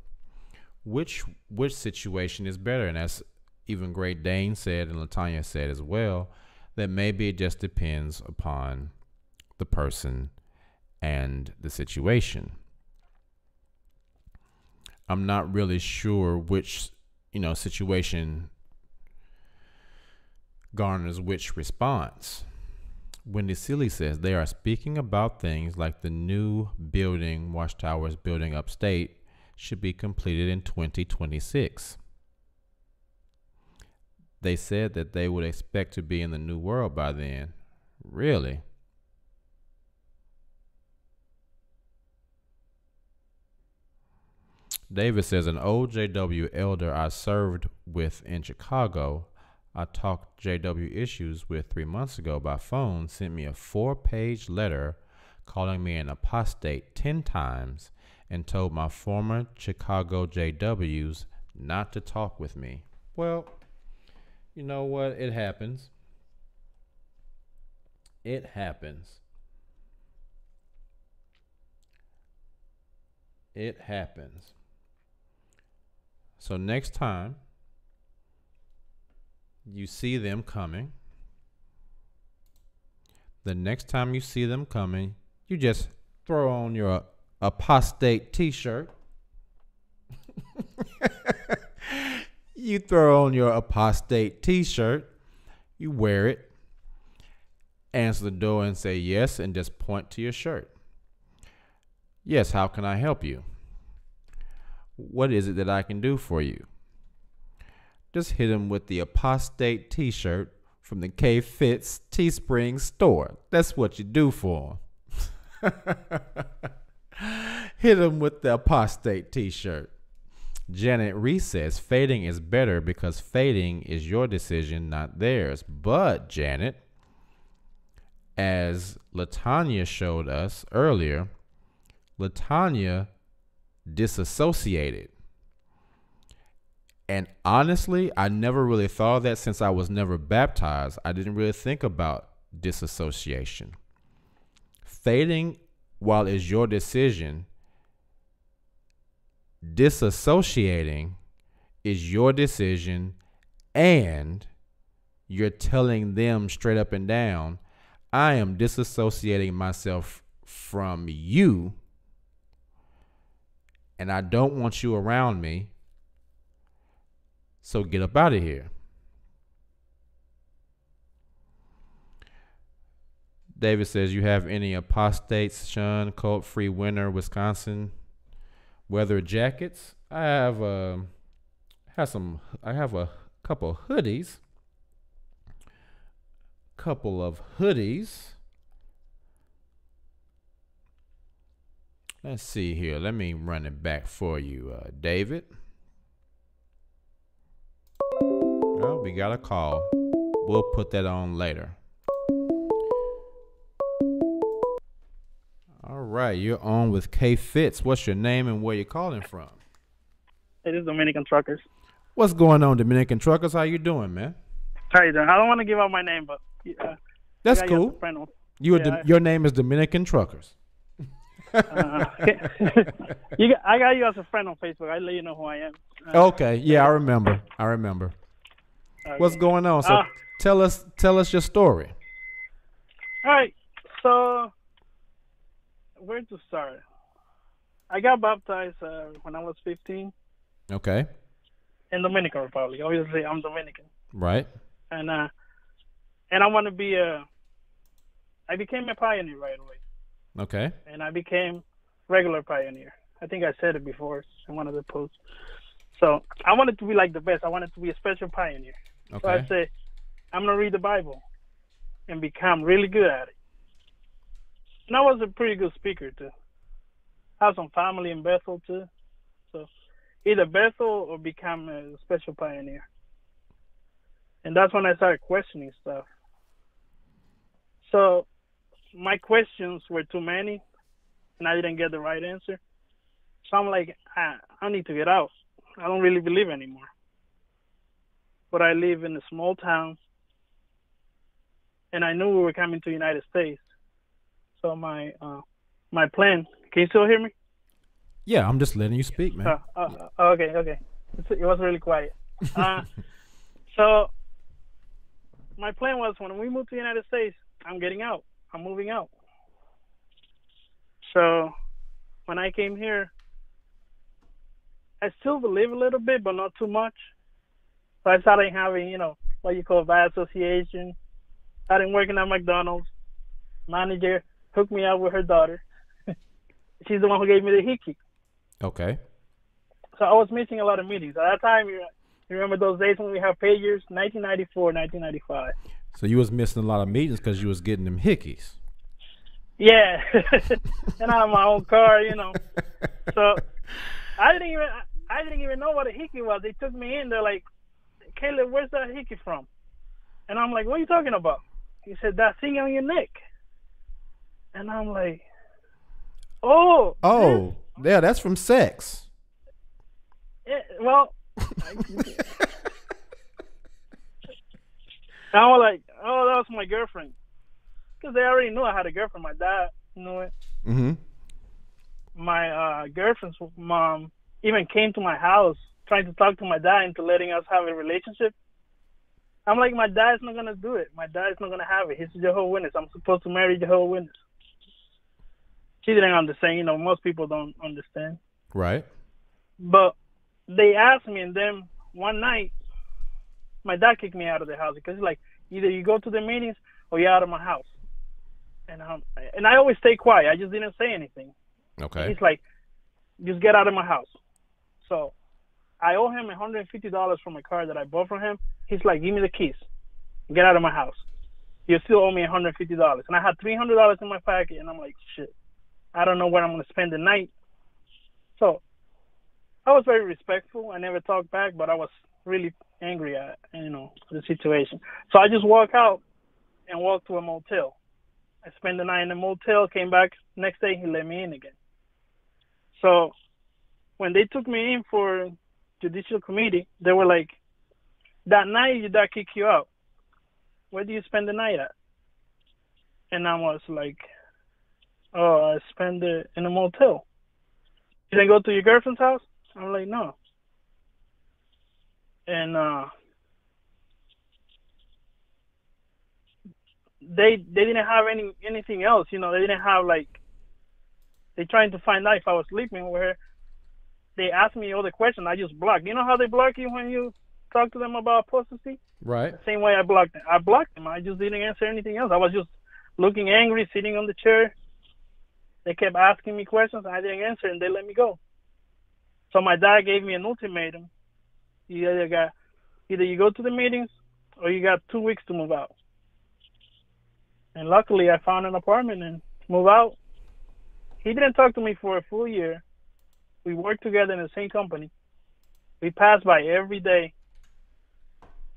which situation is better. And as even Great Dane said and Latanya said as well, that maybe it just depends upon the person and the situation. I'm not really sure which situation garners which response. Wendy Seeley says they are speaking about things like the new building, Watchtowers building upstate, should be completed in 2026. They said that they would expect to be in the new world by then. Really? David says, an old JW elder I served with in Chicago, I talked JW issues with 3 months ago by phone, sent me a 4-page letter calling me an apostate 10 times and told my former Chicago JWs not to talk with me. Well, you know what? It happens. It happens. It happens. So next time you see them coming, the next time you see them coming, you just throw on your apostate t-shirt. You throw on your apostate t-shirt, you wear it, answer the door and say yes and just point to your shirt. Yes, how can I help you? What is it that I can do for you? Just hit them with the Apostate t-shirt from the K-Fits Teespring store. That's what you do for them. Hit them with the Apostate t-shirt. Janet Reese says, fading is better because fading is your decision, not theirs. But, Janet, as LaTanya showed us earlier, LaTanya disassociated. And honestly, I never really thought of that since I was never baptized. I didn't really think about disassociation. Fading, while is your decision, disassociating is your decision, and you're telling them straight up and down, I am disassociating myself from you, and I don't want you around me, so get up out of here. David says, you have any apostates, Sean, cult-free winter, Wisconsin weather jackets? I have a couple of hoodies. Let's see here. Let me run it back for you, David. Oh, we got a call. We'll put that on later. All right, you're on with K Fitz. What's your name and where you calling from? It is Dominican Truckers. What's going on, Dominican Truckers? How you doing, man? How you doing? I don't want to give out my name, but that's cool. Your name is Dominican Truckers. I got you as a friend on Facebook. I let you know who I am. Okay, yeah, I remember. Okay. What's going on? So tell us your story. All right. So where to start? I got baptized when I was 15. Okay. In Dominican Republic. Obviously, I'm Dominican. Right. And I want to be I became a pioneer right away. Okay. And I became regular pioneer. I think I said it before in one of the posts. So I wanted to be like the best. I wanted to be a special pioneer. Okay. So I said, I'm going to read the Bible and become really good at it. And I was a pretty good speaker too. I have some family in Bethel too. So either Bethel or become a special pioneer. And that's when I started questioning stuff. So my questions were too many, and I didn't get the right answer. So I'm like, I need to get out. I don't really believe anymore. But I live in a small town, and I knew we were coming to the United States. So my plan, can you still hear me? Yeah, I'm just letting you speak, man. Okay. It was really quiet. So my plan was when we moved to the United States, I'm getting out. I'm moving out. So when I came here, I still believe a little bit, but not too much. So I started having, what you call bad association. Started working at McDonald's. Manager hooked me up with her daughter. She's the one who gave me the hickey. Okay. So I was missing a lot of meetings. At that time, you remember those days when we had pagers? 1994, 1995. So you was missing a lot of meetings because you was getting them hickeys. Yeah. And I have my own car, So I didn't even know what a hickey was. They took me in. They're like, Caleb, where's that hickey from? And I'm like, what are you talking about? He said, that thing on your neck. And I'm like, oh. Oh, yeah, that's from sex. Yeah, well, I was like, oh, that was my girlfriend. Because they already knew I had a girlfriend. My dad knew it. Mm-hmm. My girlfriend's mom even came to my house trying to talk to my dad into letting us have a relationship. I'm like, my dad's not going to do it. My dad's not going to have it. He's a Jehovah's Witness. I'm supposed to marry Jehovah's Witness. She didn't understand. Most people don't understand. Right. But they asked me, and then one night, my dad kicked me out of the house because he's like, either you go to the meetings or you're out of my house. And I always stay quiet. I just didn't say anything. Okay. And he's like, just get out of my house. So I owe him $150 for my car that I bought from him. He's like, give me the keys. Get out of my house. You still owe me $150. And I had $300 in my pocket, and I'm like, shit, I don't know where I'm going to spend the night. So I was very respectful. I never talked back, but I was really angry at, the situation. So I just walked out and walked to a motel. I spent the night in the motel, came back. Next day, he let me in again. So when they took me in for judicial committee, they were like, that night your dad kicked you out. Where do you spend the night at? And I was like, oh, I spend it in a motel. You didn't go to your girlfriend's house? I'm like, no. And they didn't have anything else, They didn't have they trying to find out if I was sleeping with her. They asked me all the questions. I just blocked. You know how they block you when you talk to them about apostasy? Right. The same way I blocked them. I blocked them. I just didn't answer anything else. I was just looking angry, sitting on the chair. They kept asking me questions. I didn't answer, and they let me go. So my dad gave me an ultimatum. Either you go to the meetings or you got 2 weeks to move out. And luckily, I found an apartment and moved out. He didn't talk to me for a full year. We worked together in the same company. We passed by every day.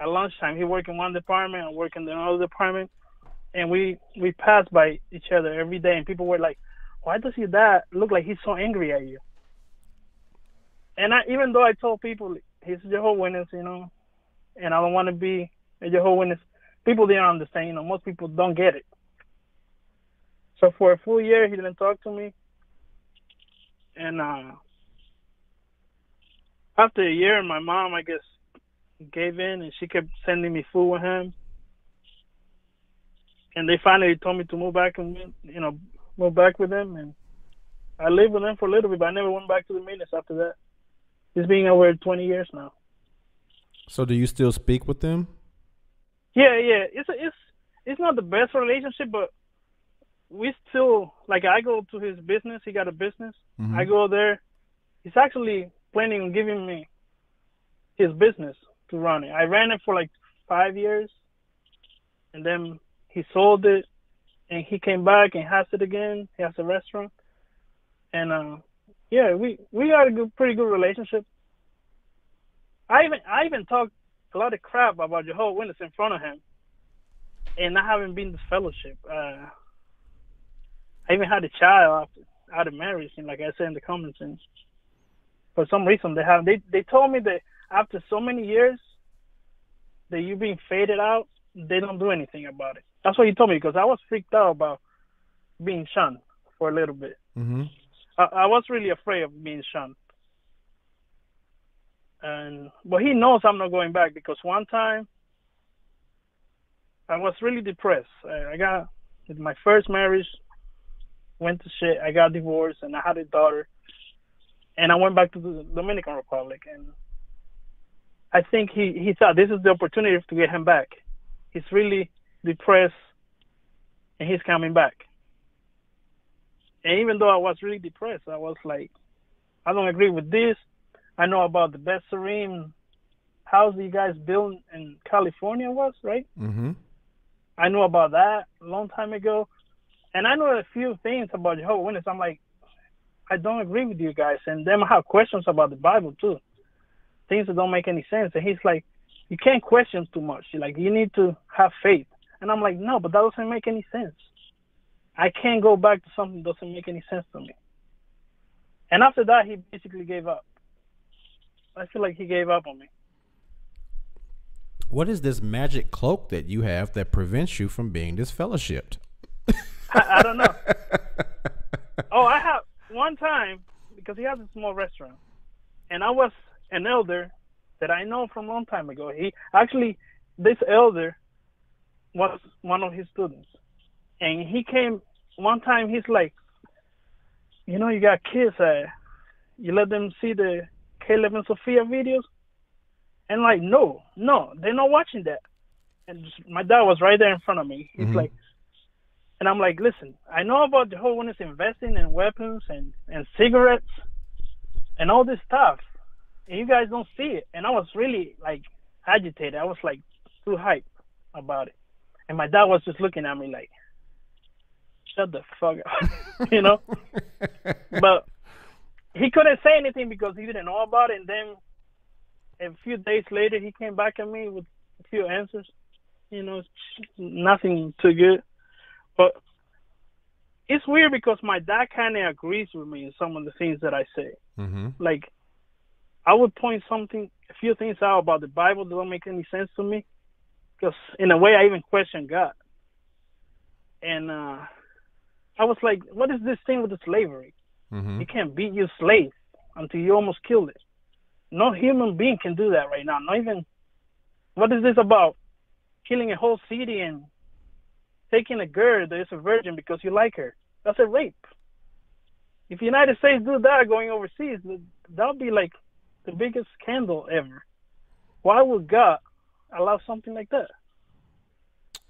At lunchtime, he worked in one department, I worked in another department. And we passed by each other every day. And people were like, why does your dad look like he's so angry at you? And even though I told people he's a Jehovah's Witness, and I don't want to be a Jehovah's Witness, people didn't understand. Most people don't get it. So for a full year, he didn't talk to me. And after a year, my mom, I guess, gave in, and she kept sending me food with him. And they finally told me to move back with them. And I lived with them for a little bit, but I never went back to the meetings after that. It's been over 20 years now. So do you still speak with them? Yeah. It's not the best relationship, but we still, I go to his business. He got a business. Mm-hmm. I go there. He's actually planning on giving me his business to run it. I ran it for 5 years, and then he sold it, and he came back and has it again. He has a restaurant, and we got a pretty good relationship. I even talked a lot of crap about Jehovah's Witness in front of him, and I haven't been disfellowshipped. I even had a child out of marriage, and like I said in the comments, and for some reason they told me that after so many years that you've been faded out, they don't do anything about it. That's what he told me, because I was freaked out about being shunned for a little bit. Mm-hmm. I was really afraid of being shunned. But he knows I'm not going back, because one time I was really depressed. I got my first marriage, went to shit. I got divorced, and I had a daughter. And I went back to the Dominican Republic. And I think he thought this is the opportunity to get him back. He's really depressed, and he's coming back. And even though I was really depressed, I was like, I don't agree with this. I know about the best serene house you guys built in California was, right? Mm-hmm. I knew about that a long time ago. And I know a few things about Jehovah's Witness. I'm like, I don't agree with you guys. And then I have questions about the Bible, too. Things that don't make any sense. And he's like, you can't question too much. You need to have faith. And I'm like, no, but that doesn't make any sense. I can't go back to something that doesn't make any sense to me. And after that, he basically gave up. I feel like he gave up on me. What is this magic cloak that you have that prevents you from being disfellowshipped? I don't know. Oh, I have one time, because he has a small restaurant, and I was an elder that I know from a long time ago. This elder was one of his students, and he came one time. He's like, you got kids. You let them see the Caleb and Sophia videos, and no, they're not watching that. And my dad was right there in front of me. He's like, And I'm like, listen, I know about the whole one is investing in weapons and cigarettes and all this stuff, and you guys don't see it. And I was really like agitated. I was like too hyped about it. And my dad was just looking at me like, shut the fuck up, you know? But he couldn't say anything because he didn't know about it. And then a few days later, he came back at me with a few answers. You know, nothing too good. But it's weird because my dad kind of agrees with me in some of the things that I say. Mm-hmm. Like, I would point a few things out about the Bible that don't make any sense to me. Because in a way, I even question God. And I was like, what is this thing with the slavery? Mm-hmm. You can't beat your slave until you almost killed it. No human being can do that right now. Not even, what is this about? Killing a whole city and taking a girl that is a virgin because you like her. That's a rape. If the United States do that going overseas, that would be like the biggest scandal ever. Why would God allow something like that?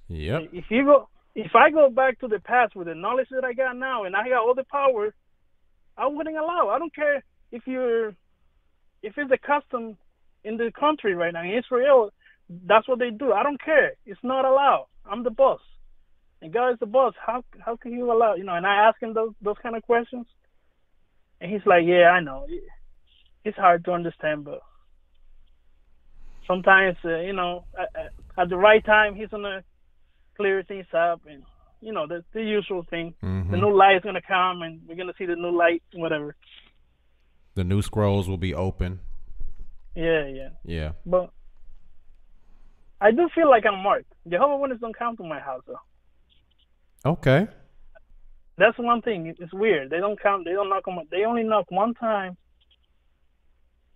Yeah. If I go back to the past with the knowledge that I got now and I got all the power, I wouldn't allow. I don't care if it's a custom in the country right now, in Israel, that's what they do. I don't care. It's not allowed. I'm the boss. And God is the boss. How can you allow, you know? And I ask him those kind of questions. And he's like, yeah, I know. It's hard to understand, but sometimes, you know, at the right time, he's going to clear things up. And, you know, the usual thing. Mm-hmm. The new light is going to come, and we're going to see the new light, whatever. The new scrolls will be open. Yeah. But I do feel like I'm marked. Jehovah's Witnesses don't come to my house, though. Okay. That's one thing. It's weird. They don't come. They don't knock on my. They only knock one time.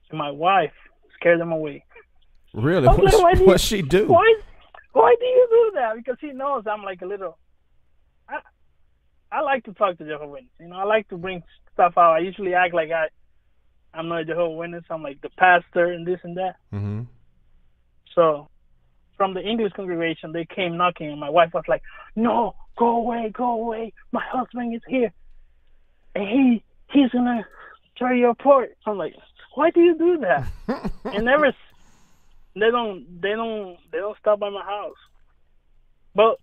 And my wife scared them away. Really? What'd she do? Why do you do that? Because she knows I'm like a little. I like to talk to Jehovah's Witnesses. You know, I like to bring stuff out. I usually act like I'm not a Jehovah's Witness. I'm like the pastor and this and that. Mm-hmm. So, from the English congregation, they came knocking, and my wife was like, "No, go away! My husband is here, and he's gonna tear you apart." I'm like, "Why do you do that?" And they don't stop by my house. But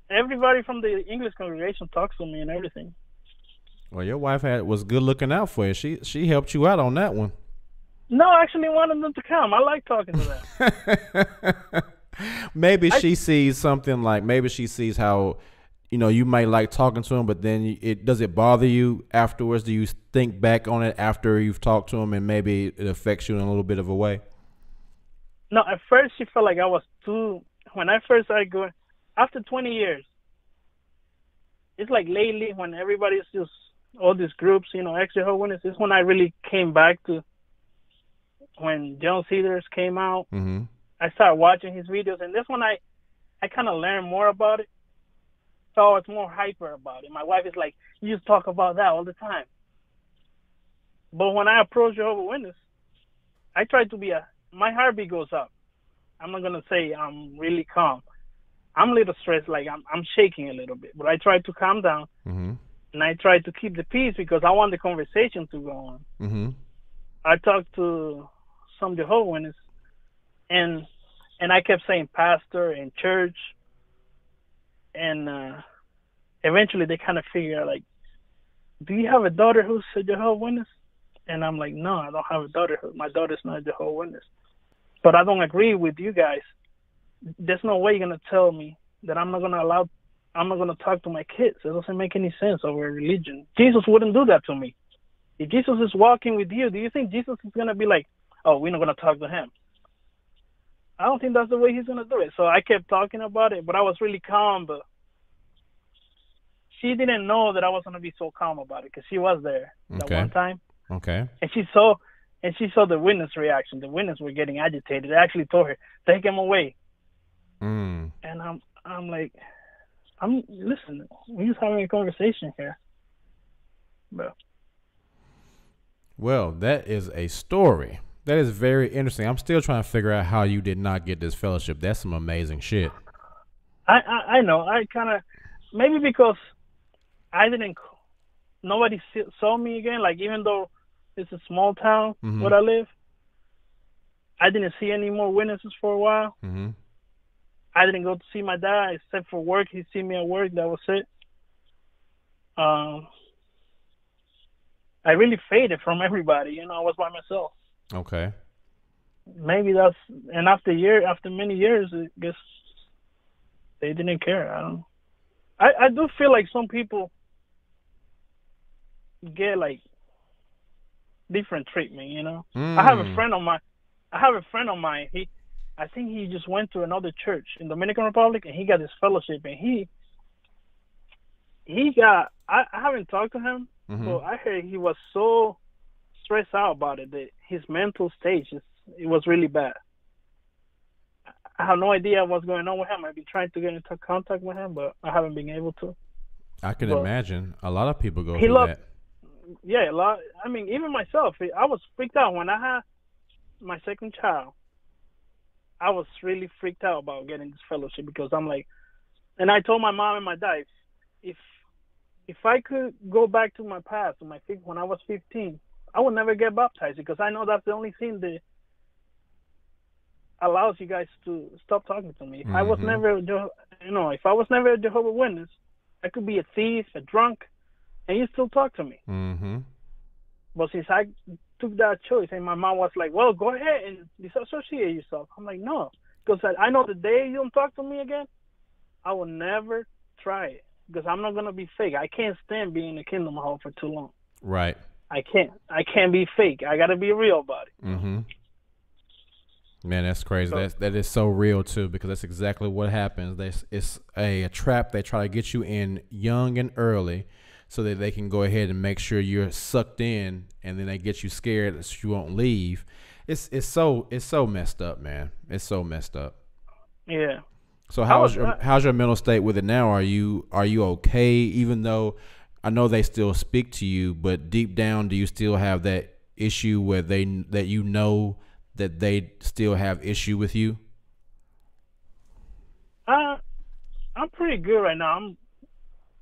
everybody from the English congregation talks to me and everything. Well, your wife was good looking out for you. She helped you out on that one. No, I actually wanted them to come. I like talking to them. Maybe she sees something like, maybe she sees how, you know, you might like talking to him, but then does it bother you afterwards? Do you think back on it after you've talked to him and maybe it affects you in a little bit of a way? No, at first she felt like I was too, when I first started going, after 20 years, it's like lately when everybody's just, all these groups, you know, ex-Jehovah's Witnesses, is when I really came back to when John Cedars came out. Mm-hmm. I started watching his videos, and that's when I kind of learned more about it. So I was more hyper about it. My wife is like, you just talk about that all the time. But when I approach Jehovah's Witness, I try to be my heartbeat goes up. I'm not going to say I'm really calm. I'm a little stressed, like I'm shaking a little bit. But I try to calm down, mm-hmm. and I try to keep the peace because I want the conversation to go on. Mm-hmm. I talked to some Jehovah's Witnesses, and I kept saying pastor and church, and eventually they kind of figure out, like, do you have a daughter who's a Jehovah's Witness? And I'm like, no, I don't have a daughter. My daughter's not a Jehovah's Witness. But I don't agree with you guys. There's no way you're going to tell me that I'm not going to talk to my kids. It doesn't make any sense over religion. Jesus wouldn't do that to me. If Jesus is walking with you, do you think Jesus is going to be like, oh, we're not going to talk to him? I don't think that's the way he's going to do it. So I kept talking about it, but I was really calm. But she didn't know that I was going to be so calm about it because she was there that one time. Okay. And she saw the witness reaction. The witness were getting agitated. I actually told her, take him away. Mm. And I'm like, listen, we're just having a conversation here. But well, that is a story. That is very interesting. I'm still trying to figure out how you did not get this fellowship. That's some amazing shit. I know. maybe because nobody saw me again. Like, even though it's a small town where I live, I didn't see any more witnesses for a while. I didn't go to see my dad except for work. He see me at work. That was it. I really faded from everybody. You know, I was by myself. Okay. Maybe and after many years, I guess they didn't care. I don't know. I do feel like some people get like different treatment, you know. I have a friend of mine. I think he just went to another church in Dominican Republic, and he got his fellowship, and he got. I haven't talked to him, but I heard he was so stressed out about it that his mental stage it was really bad. I have no idea what's going on with him. I've been trying to get into contact with him, but I haven't been able to. I can imagine a lot of people go through that. Yeah, a lot. I mean, even myself, I was freaked out when I had my second child. I was really freaked out about getting this fellowship because I'm like, and I told my mom and my dad, if I could go back to my past, when I was 15, I would never get baptized because I know that's the only thing that allows you guys to stop talking to me. If I was never, if I was never a Jehovah's Witness, I could be a thief, a drunk, and you still talk to me. But since I took that choice, and my mom was like, well, go ahead and disassociate yourself. I'm like, no, because I know the day you don't talk to me again, I will never try it because I'm not going to be fake. I can't stand being in the kingdom hall for too long. Right. I can't be fake. I got to be real about it. Man, that's crazy. That is so real too, because that's exactly what happens. It's a trap. They try to get you in young and early, so that they can go ahead and make sure you're sucked in, and then they get you scared so you won't leave. It's so messed up, man. It's so messed up. Yeah. So how's your mental state with it now? Are you okay? Even though I know they still speak to you, but deep down, do you still have that issue where that they still have issue with you? I'm pretty good right now.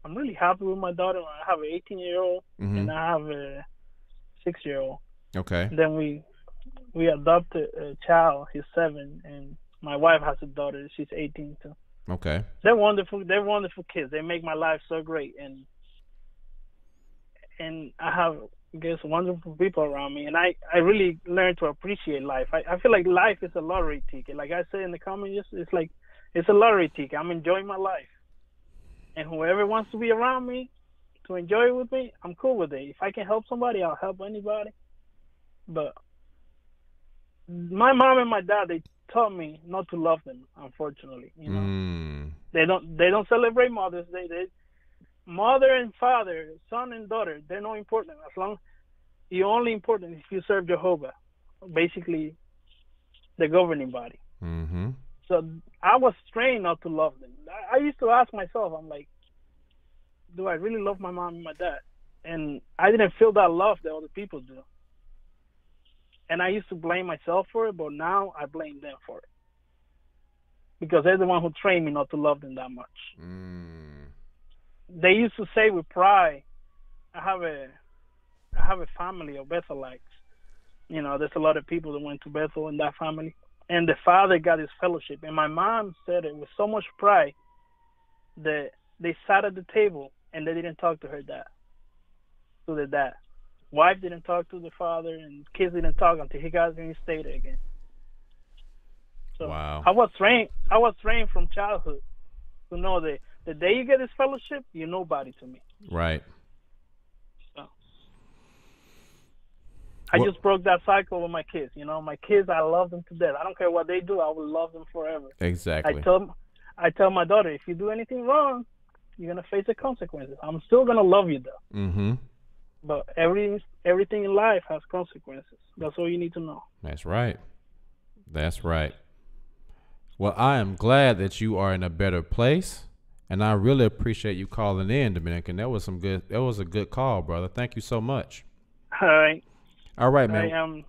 I'm really happy with my daughter. I have an 18-year-old and I have a 6-year-old. Okay. Then we adopted a child. He's 7, and my wife has a daughter. She's 18 too. Okay. They're wonderful. They're wonderful kids. They make my life so great, and I have, I guess, wonderful people around me, and I really learned to appreciate life. I feel like life is a lottery ticket. Like I said in the comments, it's like it's a lottery ticket. I'm enjoying my life. And whoever wants to be around me to enjoy it with me, I'm cool with it. If I can help somebody, I'll help anybody. But my mom and my dad, they taught me not to love them, unfortunately. You know, they don't celebrate Mother's Day. Mother and father, son and daughter, they're not important. As long you're only important if you serve Jehovah, basically the governing body. So I was trained not to love them. I used to ask myself, I'm like, do I really love my mom and my dad? And I didn't feel that love that other people do. And I used to blame myself for it, but now I blame them for it. Because they're the one who trained me not to love them that much. They used to say with pride, I have a family of Bethelites. You know, there's a lot of people that went to Bethel in that family. And the father got his fellowship. And my mom said it with so much pride that they sat at the table and they didn't talk to her dad, to the dad. Wife didn't talk to the father, and kids didn't talk until he got reinstated again. So wow. I was trained from childhood to know that the day you get this fellowship, you're nobody to me. Right. So I just broke that cycle with my kids. You know, my kids, I love them to death. I don't care what they do. I will love them forever. Exactly. I tell my daughter, if you do anything wrong, you're going to face the consequences. I'm still going to love you, though. But everything in life has consequences. That's all you need to know. That's right. That's right. Well, I am glad that you are in a better place, and I really appreciate you calling in, Dominican. That was a good call, brother. Thank you so much. All right. All right, man.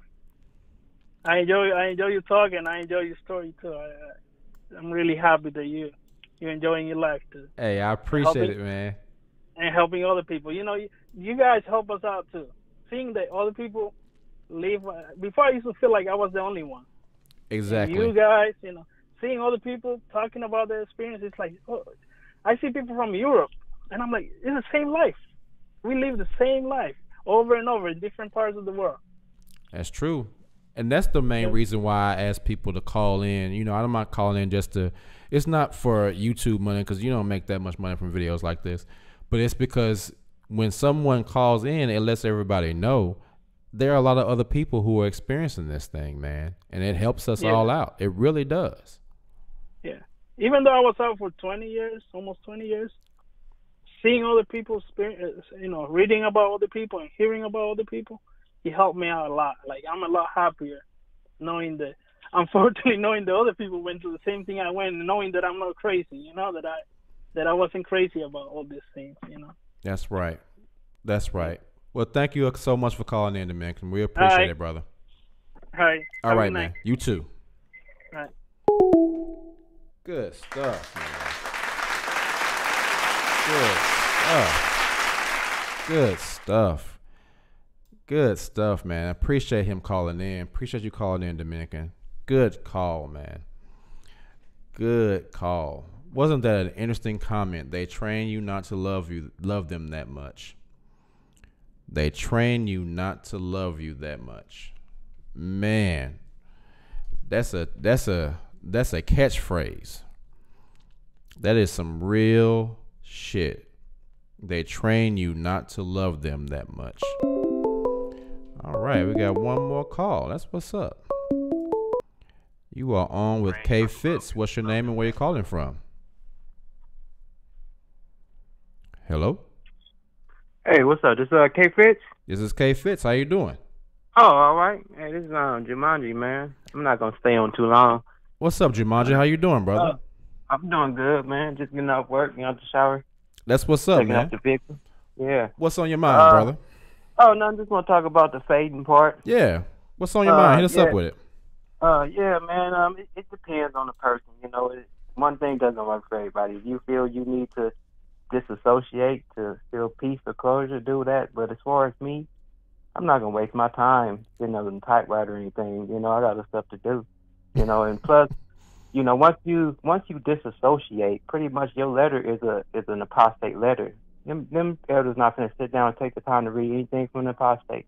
I enjoy your talk, and I enjoy your story too. I'm really happy that you're enjoying your life too. Hey, I appreciate it, man. And helping other people. You know, you guys help us out too. Seeing that other people live. Before I used to feel like I was the only one. Exactly. And you guys, you know, seeing other people talking about their experience, it's like, oh, I see people from Europe, and I'm like, it's the same life. We live the same life over and over in different parts of the world. That's true. And that's the main reason why I ask people to call in. You know, I'm not calling in just to, it's not for YouTube money, because you don't make that much money from videos like this. But it's because when someone calls in, it lets everybody know there are a lot of other people who are experiencing this thing, man. And it helps us all out. It really does. Yeah. Even though I was out for 20 years, almost 20 years, seeing other people's experience, you know, reading about other people and hearing about other people, it helped me out a lot. Like, I'm a lot happier knowing that, unfortunately, knowing that other people went through the same thing I went, and knowing that I'm not crazy, you know, that I wasn't crazy about all these things, you know. That's right. That's right. Well, thank you so much for calling in, Dominican. We appreciate it, brother. All right. All right, man. You too. All right. Good stuff, man. Good stuff. Good stuff, man. I appreciate him calling in. Appreciate you calling in, Dominican. Good call, man. Good call. Wasn't that an interesting comment? They train you not to love them that much. They train you not to love you that much. Man, that's a catchphrase. That is some real shit. They train you not to love them that much. All right, we got one more call. That's what's up. You are on with K Fitz. What's your name and where you calling from? Hello? Hey, what's up? This is K Fitz? This is K Fitz. How you doing? Oh, all right. Hey, this is Jumanji, man. I'm not gonna stay on too long. What's up, Jumanji? How you doing, brother? I'm doing good, man. Just getting off work, getting out the shower. That's what's up, taking man. Out the vehicle. Yeah. What's on your mind, brother? Oh, no, I'm just gonna talk about the fading part. Yeah. What's on your mind? Hit us up with it. Yeah, man. It depends on the person. You know, one thing doesn't work for everybody. If you feel you need to disassociate to feel peace or closure, do that. But as far as me, I'm not gonna waste my time sitting up in typewriter or anything. You know, I got other stuff to do. You know, and plus, you know, once you disassociate, pretty much your letter is an apostate letter. Them elders not gonna sit down and take the time to read anything from the apostate.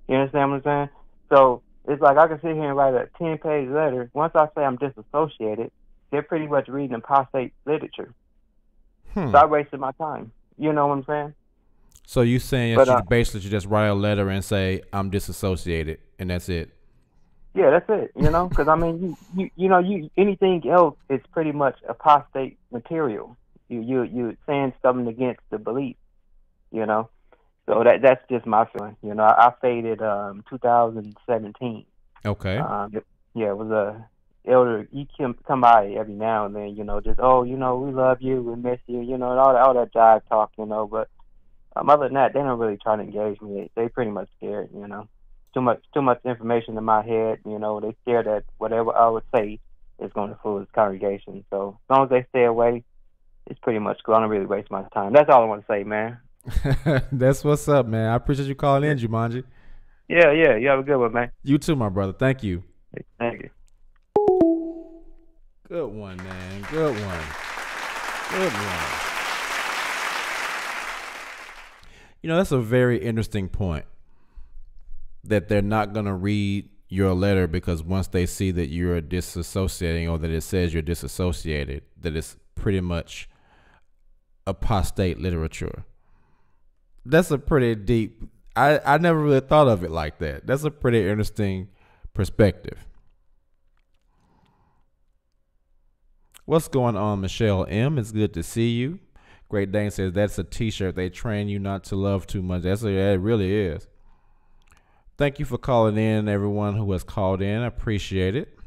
You understand what I'm saying? So it's like I can sit here and write a 10-page letter. Once I say I'm disassociated, they're pretty much reading apostate literature. So I wasted my time. You know what I'm saying? So you saying that you basically just write a letter and say I'm disassociated, and that's it? Yeah, that's it. You know, because I mean, you anything else is pretty much apostate material. You saying something against the belief. You know, so that's just my feeling. You know, I faded 2017. Okay. Yeah, it was a elder. He come by every now and then. You know, just you know, we love you, we miss you. You know, and all that jive talk. You know, but other than that, they don't really try to engage me. They pretty much scared. You know, too much information in my head. You know, they scared that whatever I would say is going to fool his congregation. So as long as they stay away, it's pretty much cool. I don't really waste my time. That's all I want to say, man. That's what's up, man. I appreciate you calling in, Jumanji. Yeah. You have a good one, man. You too, my brother. Thank you. Thank you. Good one, man. Good one. Good one. You know, that's a very interesting point, that they're not going to read your letter because once they see that you're disassociating, or that it says you're disassociated, that it's pretty much apostate literature. That's a pretty deep, I never really thought of it like that. That's a pretty interesting perspective. What's going on, Michelle M? It's good to see you. Great Dane says that's a t-shirt. They train you not to love too much. It really is. Thank you for calling in, everyone who has called in. I appreciate it.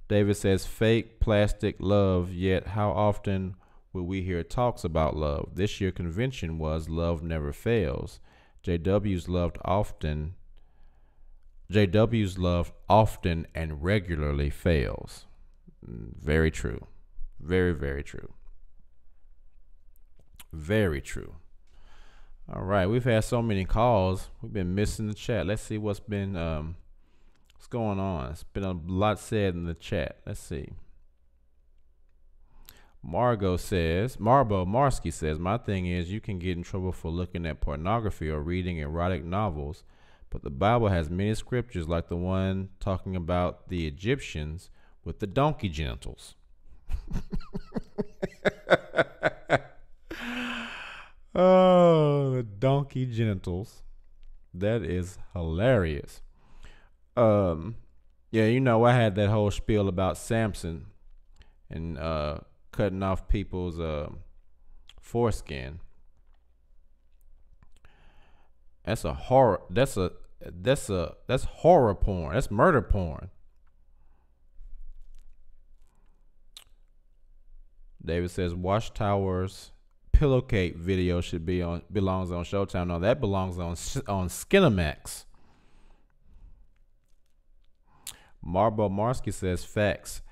David says fake plastic love, yet how often will we hear talks about love? This year convention was love never fails. JW's love often and regularly fails. Very true. Very, very true. Very true. All right, we've had so many calls. We've been missing the chat. Let's see what's going on. It's been a lot said in the chat. Let's see. Margot says, Marsky says, my thing is you can get in trouble for looking at pornography or reading erotic novels, but the Bible has many scriptures like the one talking about the Egyptians with the donkey genitals. Oh, the donkey genitals. That is hilarious. Yeah, you know, I had that whole spiel about Samson and cutting off people's foreskin. That's a horror. That's horror porn. That's murder porn. David says Watchtower's pillowcake video belongs on Showtime. No, that belongs on Skinamax. Marbo Marsky says facts.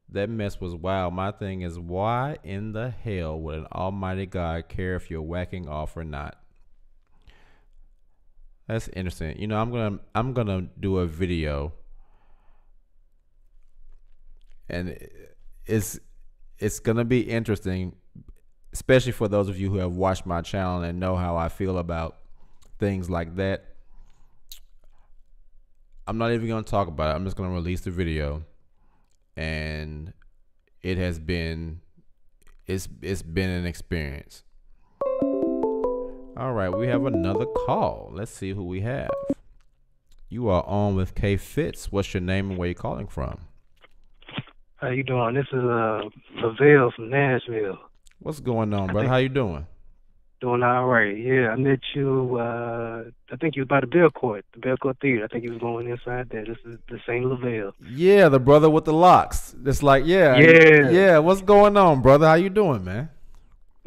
That mess was wild. My thing is, why in the hell would an almighty God care if you're whacking off or not? That's interesting. You know, I'm gonna do a video, and it's gonna be interesting, especially for those of you who have watched my channel and know how I feel about things like that. I'm not even gonna talk about it. I'm just gonna release the video, and it's been an experience. All right, we have another call. Let's see who we have. You are on with K Fitz. What's your name and where you calling from? How you doing? This is Lavelle from Nashville. What's going on, brother? How you doing? Doing all right. Yeah, I met you. I think you was by the Belcourt Theater. I think you was going inside there. This is the same Lavelle. Yeah, the brother with the locks. It's like, yeah. What's going on, brother? How you doing, man?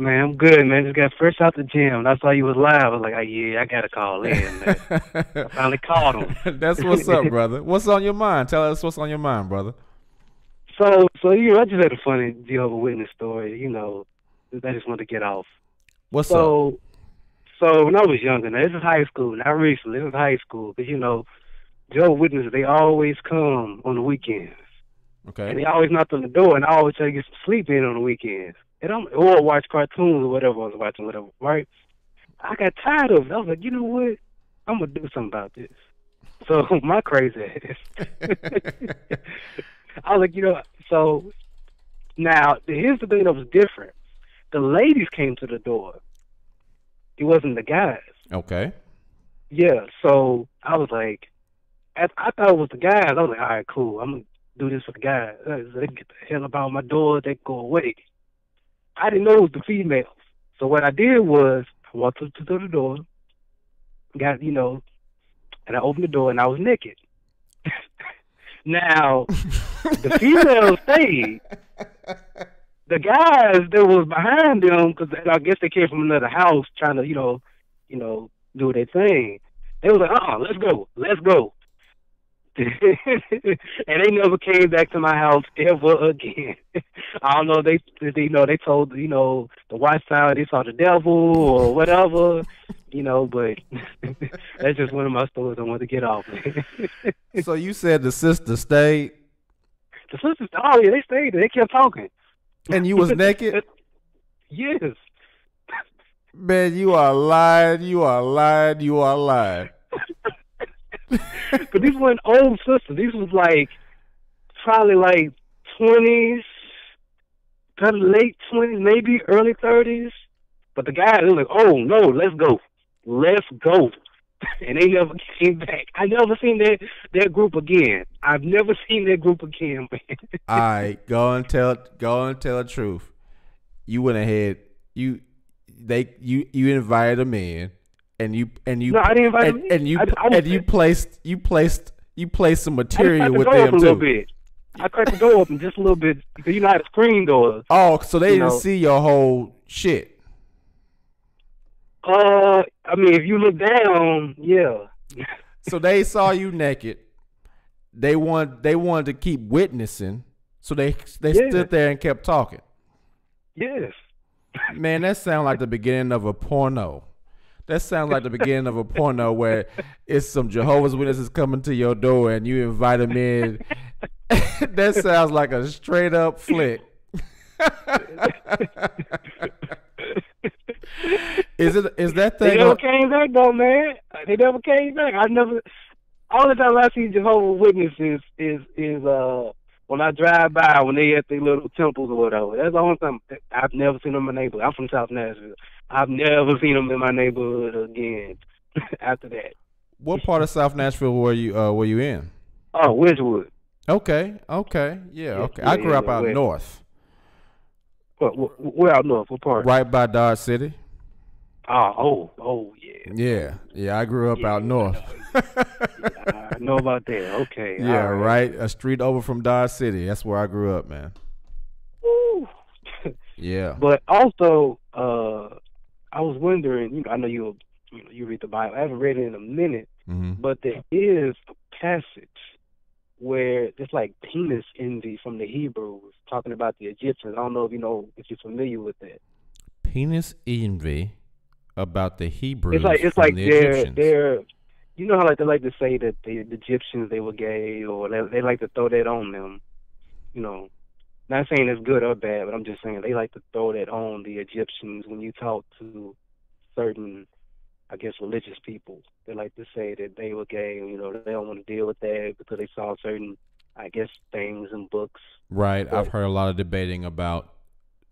Man, I'm good, man. Just got fresh out the gym. I saw you was live. I was like, I gotta call in, man. I finally called him. That's what's up, brother. What's on your mind? Tell us what's on your mind, brother. So you know, I just had a funny Jehovah's Witness story. You know, I just wanted to get off. What's up? So when I was younger, now this is high school, not recently. This is high school, because you know, Jehovah's Witnesses, they always come on the weekends. Okay. And they always knock on the door, and I always try to get some sleep in on the weekends. And or watch cartoons or whatever I was watching, whatever, right? I got tired of it. I was like, you know what? I'm going to do something about this. So my crazy ass. I was like, you know, so now here's the thing that was different. The ladies came to the door. It wasn't the guys. Okay. Yeah, so I was like, I thought it was the guys. I was like, all right, cool. I'm going to do this for the guys. So they get the hell about my door. They go away. I didn't know it was the females. So what I did was I walked up to the door, got, you know, and I opened the door and I was naked. Now, the females stayed. The guys that was behind them, because I guess they came from another house trying to, you know, do their thing. They was like, let's go. And they never came back to my house ever again. I don't know. They told the Watchtower they saw the devil or whatever, But that's just one of my stories I want to get off. So you said the sister stayed. The sisters, oh yeah, they stayed. They kept talking. And you was naked. Yes. Man, you are lying. But these weren't old sisters. These was probably 20s, kind of late 20s, maybe early 30s. But the guys, they were like, oh, no, let's go. And they never came back. I never seen that group again. I've never seen that group again, man. All right, go and tell the truth. You went ahead. You invited them in. No, I didn't invite them in. You placed some material with them too. A little bit. I cracked the door open just a little bit because you know how to screen doors. Oh, so they didn't see your whole shit. I mean, if you look down, yeah. So they saw you naked. They wanted to keep witnessing, so they stood there and kept talking. Yes. Man, that sounds like the beginning of a porno. That sounds like the beginning of a porno where it's some Jehovah's Witnesses coming to your door and you invite them in. That sounds like a straight up flick. Is that thing? They never came back though, man. They never came back. All the time I see Jehovah's Witnesses is when I drive by, when they at their little temples or whatever. That's the only time. I've never seen them in my neighborhood. I'm from South Nashville. I've never seen them in my neighborhood again after that. What part of South Nashville were you in? Oh, Wedgewood. Okay. Yeah, okay. I grew up out north. Where out north? What part? Right by Dodge City. Oh, yeah. Yeah, I grew up out north. I know about that. Okay. Yeah, right. A street over from Dodge City. That's where I grew up, man. Woo. Yeah. But also, I was wondering. I know you read the Bible. I haven't read it in a minute, but there is a passage where it's like penis envy from the Hebrews talking about the Egyptians. I don't know if you're familiar with that. Penis envy about the Hebrews. It's like the Egyptians. they're you know how like they like to say that the Egyptians they were gay, or they like to throw that on them. Not saying it's good or bad, but I'm just saying they like to throw that on the Egyptians when you talk to certain, I guess, religious people. They like to say that they were gay, and they don't want to deal with that because they saw certain, I guess, things in books. Right. But I've heard a lot of debating about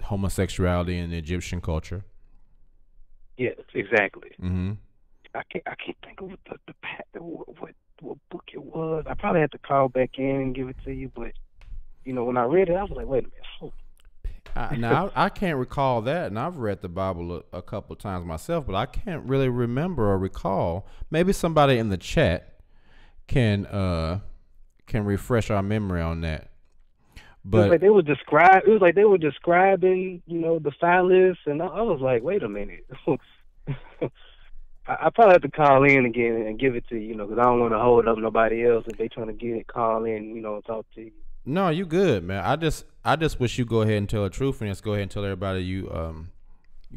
homosexuality in the Egyptian culture. Yes, exactly. Mm-hmm. I can't think of what book it was. I probably have to call back in and give it to you, but when I read it, I was like, wait a minute. Now I can't recall that, and I've read the Bible a couple of times myself, but I can't really remember or recall. Maybe somebody in the chat can refresh our memory on that. But it was like they were describing, the phallus, and I was like, wait a minute. I probably have to call in again and give it to you, because I don't want to hold up nobody else if they trying to call in, talk to you. No, you good, man. I just wish you go ahead and tell the truth, and just go ahead and tell everybody you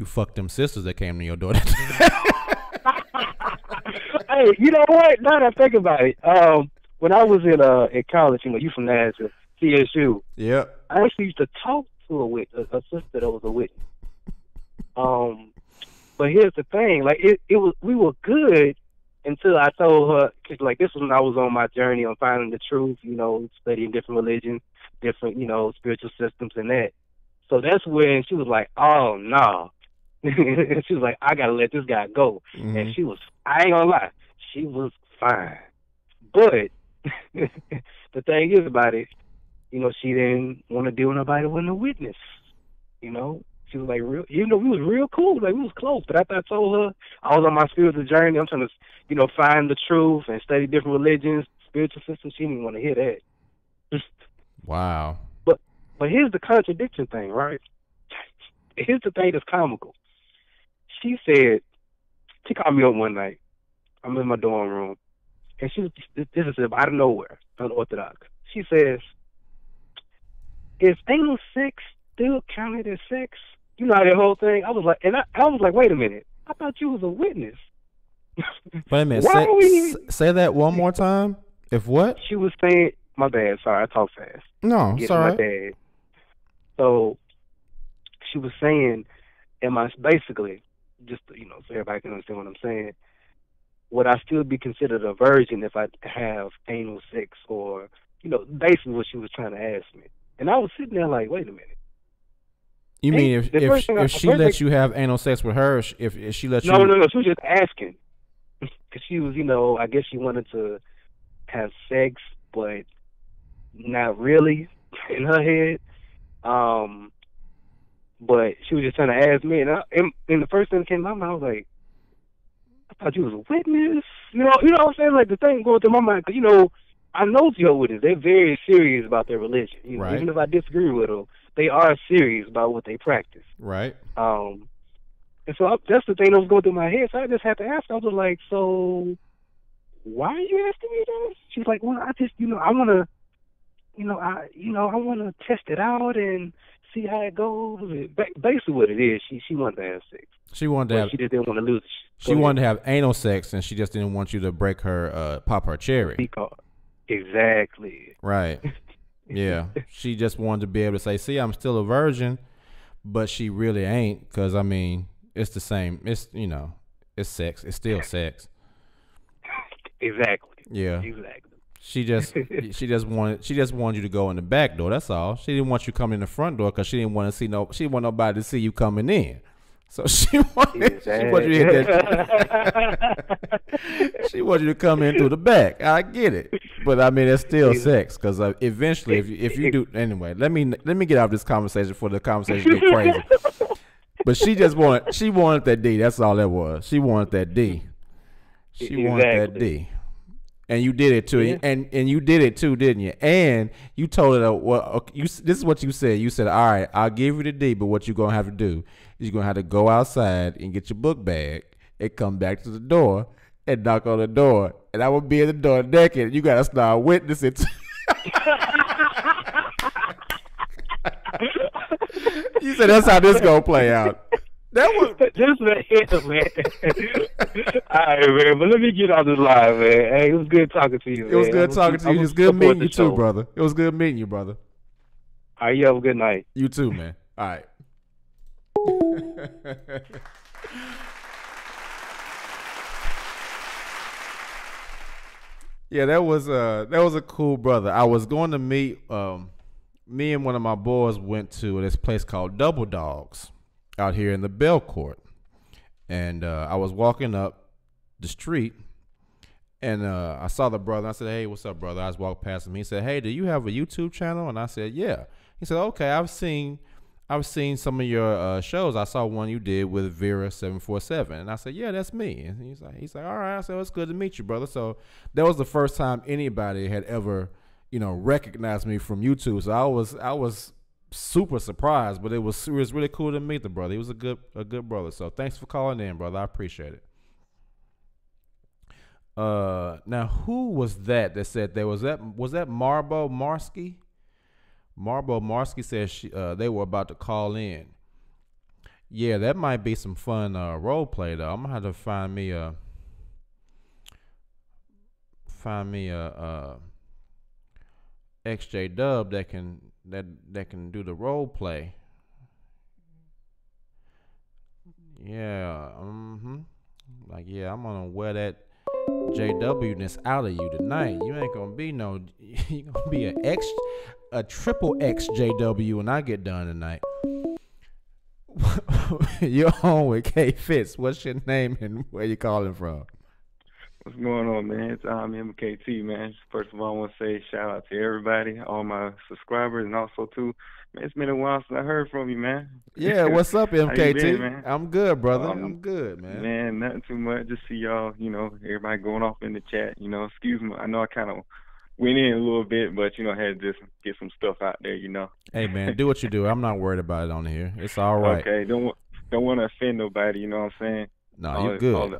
fucked them sisters that came to your door. Hey, you know what? Now that I think about it, when I was in college, you from Nashville, CSU. Yep. I actually used to talk to a sister that was a witness. But here's the thing, we were good until I told her, cause this was when I was on my journey on finding the truth, studying different religions, different, spiritual systems and that. So that's when she was like, oh, no. She was like, I got to let this guy go. Mm-hmm. And I ain't gonna lie, she was fine. But the thing is about it, she didn't want to deal with nobody that wasn't a witness, She was like, we was real cool. We was close. But after I told her I was on my spiritual journey, I'm trying to, find the truth and study different religions, spiritual systems, she didn't want to hear that. Wow. But here's the contradiction thing, right? Here's the thing that's comical. She called me up one night. I'm in my dorm room. And this is out of nowhere, unorthodox. She says, is anal sex still counted as sex? You know that whole thing. I was like, I was like, wait a minute. I thought you was a witness. Wait a minute. Say that one more time. If what? She was saying, my bad. Sorry, I talk fast. No, sorry. My bad. So she was saying, basically, just so everybody can understand what I'm saying, would I still be considered a virgin if I have anal sex, or basically what she was trying to ask me. And I was sitting there like, wait a minute. You mean if she lets you have anal sex with her, if she lets you? No. She was just asking because she was, I guess she wanted to have sex, but not really in her head. But she was just trying to ask me, and the first thing that came to my mind, I was like, I thought you was a witness. You know what I'm saying? Like the thing going through my mind, because I know Jehovah's Witnesses, they're very serious about their religion. Right. Even if I disagree with them, they are serious about what they practice. Right. And so that's the thing that was going through my head. So I just had to ask her. I was like, so why are you asking me this? She's like, well, I just, I want to, I want to test it out and see how it goes. Basically, what it is, she wanted to have sex. She wanted to have. She just didn't want to lose. She wanted to have anal sex, and she just didn't want you to break her, pop her cherry. Exactly. Right. Yeah. She just wanted to be able to say, "See, I'm still a virgin," but she really ain't, because I mean, it's the same. It's it's sex. It's still sex. Exactly. Yeah. Exactly. She just wanted you to go in the back door. That's all. She didn't want you coming in the front door because she didn't want she didn't want nobody to see you coming in. So she wanted you to hit that. She wanted you to come in through the back. I get it, but I mean it's still sex, because eventually, if you do anyway. Let me get out of this conversation before the conversation get crazy. But she wanted that D. That's all that was. She wanted that D. She wanted that D. And you did it too, yeah. and you did it too, didn't you? And you told her, well, this is what you said. You said, all right, I'll give you the D, but what you're gonna have to do is you're gonna have to go outside and get your book bag and come back to the door and knock on the door, and I will be at the door naked. You gotta start witnessing. You said that's how this gonna play out. That was just man. All right, man. But let me get on this live, man. Hey, it was good talking to you. It was good talking to you. It was good meeting you too, brother. It was good meeting you, brother. All right, you have a good night. You too, man. All right. Yeah, that was a cool brother. I was going to meet. Me and one of my boys went to this place called Double Dogs out here in the Bell Court, and I was walking up the street, and I saw the brother. I said, "Hey, what's up, brother?" I just walked past him. He said, "Hey, do you have a YouTube channel?" And I said, "Yeah." He said, "Okay, I've seen some of your shows. I saw one you did with Vera 747." And I said, "Yeah, that's me." And he's like, "All right." I said, "Well, it's good to meet you, brother." So that was the first time anybody had ever, recognized me from YouTube. So I was super surprised, but it was really cool to meet the brother. He was a good brother. So thanks for calling in, brother. I appreciate it. Now who was that said there was that Marbo Marsky? Marbo Marsky said they were about to call in. Yeah, that might be some fun role play though. I'm gonna have to find me a XJ Dub that can do the role play. Yeah, like, yeah, I'm gonna wear that JW-ness out of you tonight. You ain't gonna be you gonna be a triple X JW when I get done tonight. You're on with K Fitz. What's your name and where you calling from? What's going on, man? It's MKT, man. First of all, I want to say shout out to everybody, all my subscribers, and also too, man, it's been a while since I heard from you, man. Yeah, what's up, MKT? How you been, man? I'm good, brother. I'm good, man. Man, nothing too much. Just see y'all, everybody going off in the chat. Excuse me. I know I kind of went in a little bit, but I had to just get some stuff out there. Hey, man, do what you do. I'm not worried about it on here. It's all right. Okay, don't want to offend nobody. You know what I'm saying? No, you're good.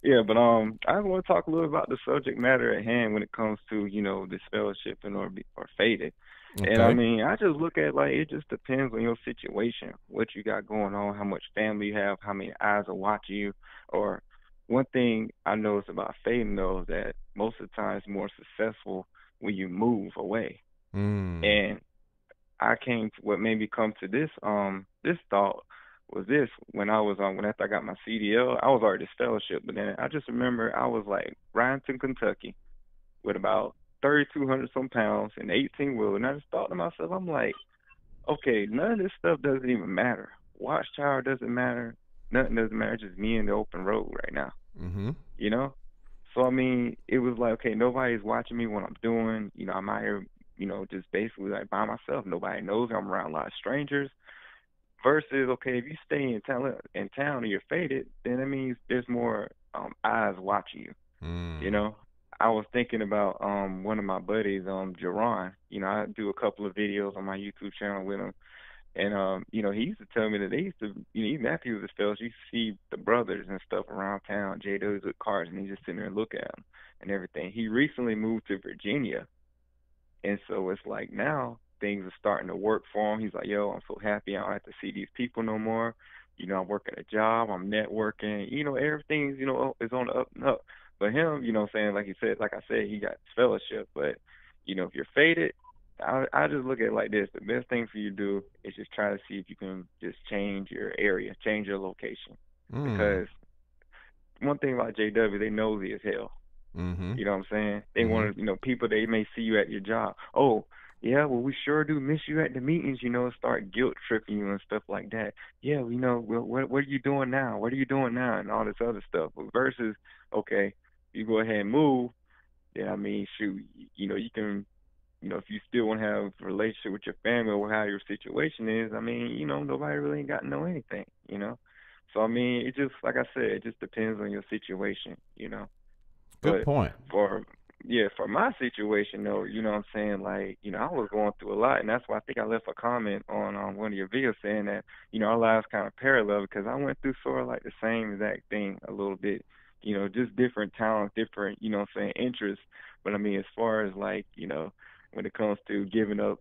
Yeah, but I want to talk a little about the subject matter at hand when it comes to disfellowshipping or faded. Okay. And I mean, I just look at it just depends on your situation, what you got going on, how much family you have, how many eyes are watching you. Or one thing I noticed about fading though is that most of the time it's more successful when you move away. And I came to what made me come to this thought was this when I was after I got my CDL, I was already disfellowshipped, but then I just remember I was like riding to Kentucky with about 3,200 some pounds and 18-wheeler, and I just thought to myself, I'm like, okay, none of this stuff doesn't even matter. Watchtower doesn't matter. Nothing doesn't matter. Just me in the open road right now. So I mean, it was like, okay, nobody's watching me what I'm doing. I'm out here, just basically like by myself. Nobody knows I'm around a lot of strangers. Versus, okay, if you stay in town and you're faded, then that means there's more eyes watching you. I was thinking about one of my buddies, Jerron. I do a couple of videos on my YouTube channel with him, and he used to tell me that they used to, even after he was a fellow, you used to see the brothers and stuff around town, JWs with cars, and he just sitting there and look at them and everything. He recently moved to Virginia, And so it's like now things are starting to work for him. He's like, yo, I'm so happy I don't have to see these people no more. I'm working a job, I'm networking, everything's, is on the up and up. But him, what I'm saying, like I said, he got his fellowship. But, if you're faded, I just look at it like this. The best thing for you to do is just try to see if you can just change your area, change your location. Because one thing about JW, they nosy as hell. You know what I'm saying? They want to, people, they may see you at your job. Oh, yeah, well, we sure do miss you at the meetings, start guilt tripping you and stuff like that. Yeah, what are you doing now? What are you doing now? And all this other stuff. But versus, okay, you go ahead and move, then, I mean, shoot, you can, if you still want to have a relationship with your family or how your situation is, I mean, nobody really ain't got to know anything, So, I mean, it just, like I said, it just depends on your situation, Good But point. for my situation though, what I'm saying, like, I was going through a lot, and that's why I think I left a comment on one of your videos saying that, our lives kind of parallel, because I went through sort of like the same exact thing a little bit, just different talents, different, interests. But I mean, as far as like, when it comes to giving up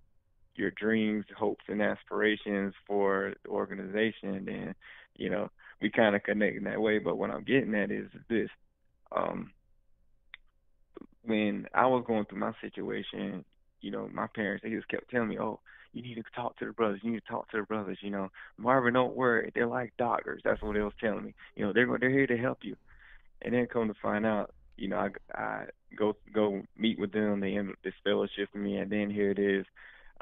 your dreams, hopes, and aspirations for the organization, then, we kind of connect in that way. But what I'm getting at is this. When I was going through my situation, my parents, they just kept telling me, oh, you need to talk to the brothers. You need to talk to the brothers. Marvin, don't worry. They're like doctors. That's what they was telling me. They're here to help you. And then come to find out, I go meet with them. They end up disfellowshipping me. And then here it is.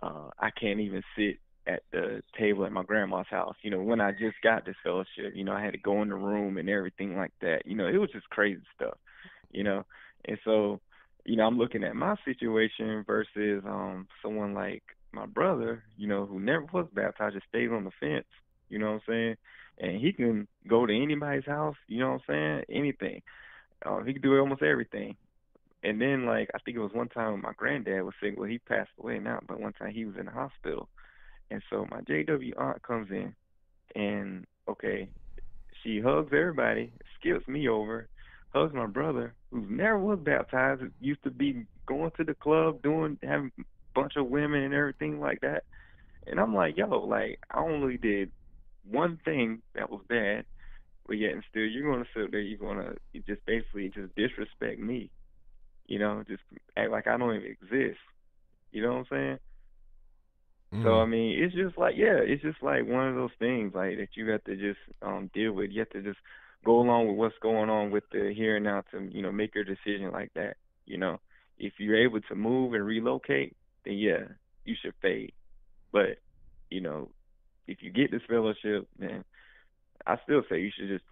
I can't even sit at the table at my grandma's house. When I just got this fellowship, I had to go in the room and everything like that. It was just crazy stuff, And so, I'm looking at my situation versus someone like my brother, who never was baptized, just stayed on the fence, you know what I'm saying? And he can go to anybody's house, you know what I'm saying? Anything. He can do almost everything. And then, like, I think it was one time my granddad was sick. Well, he passed away now, but one time he was in the hospital. And so my JW aunt comes in, and, okay, she hugs everybody, skips me over, hugs my brother, who never was baptized, used to be going to the club, having a bunch of women and everything like that. And I'm like, yo, like, I only did one thing that was bad, but yet and still you're going to sit there, you're going to just basically just disrespect me, just act like I don't even exist. You know what I'm saying? So I mean, it's just like, yeah, it's just like one of those things like that you have to just deal with. You have to just go along with what's going on with the here and now to make your decision like that. If you're able to move and relocate, then yeah, you should fade. But if you get this fellowship, then I still say you should just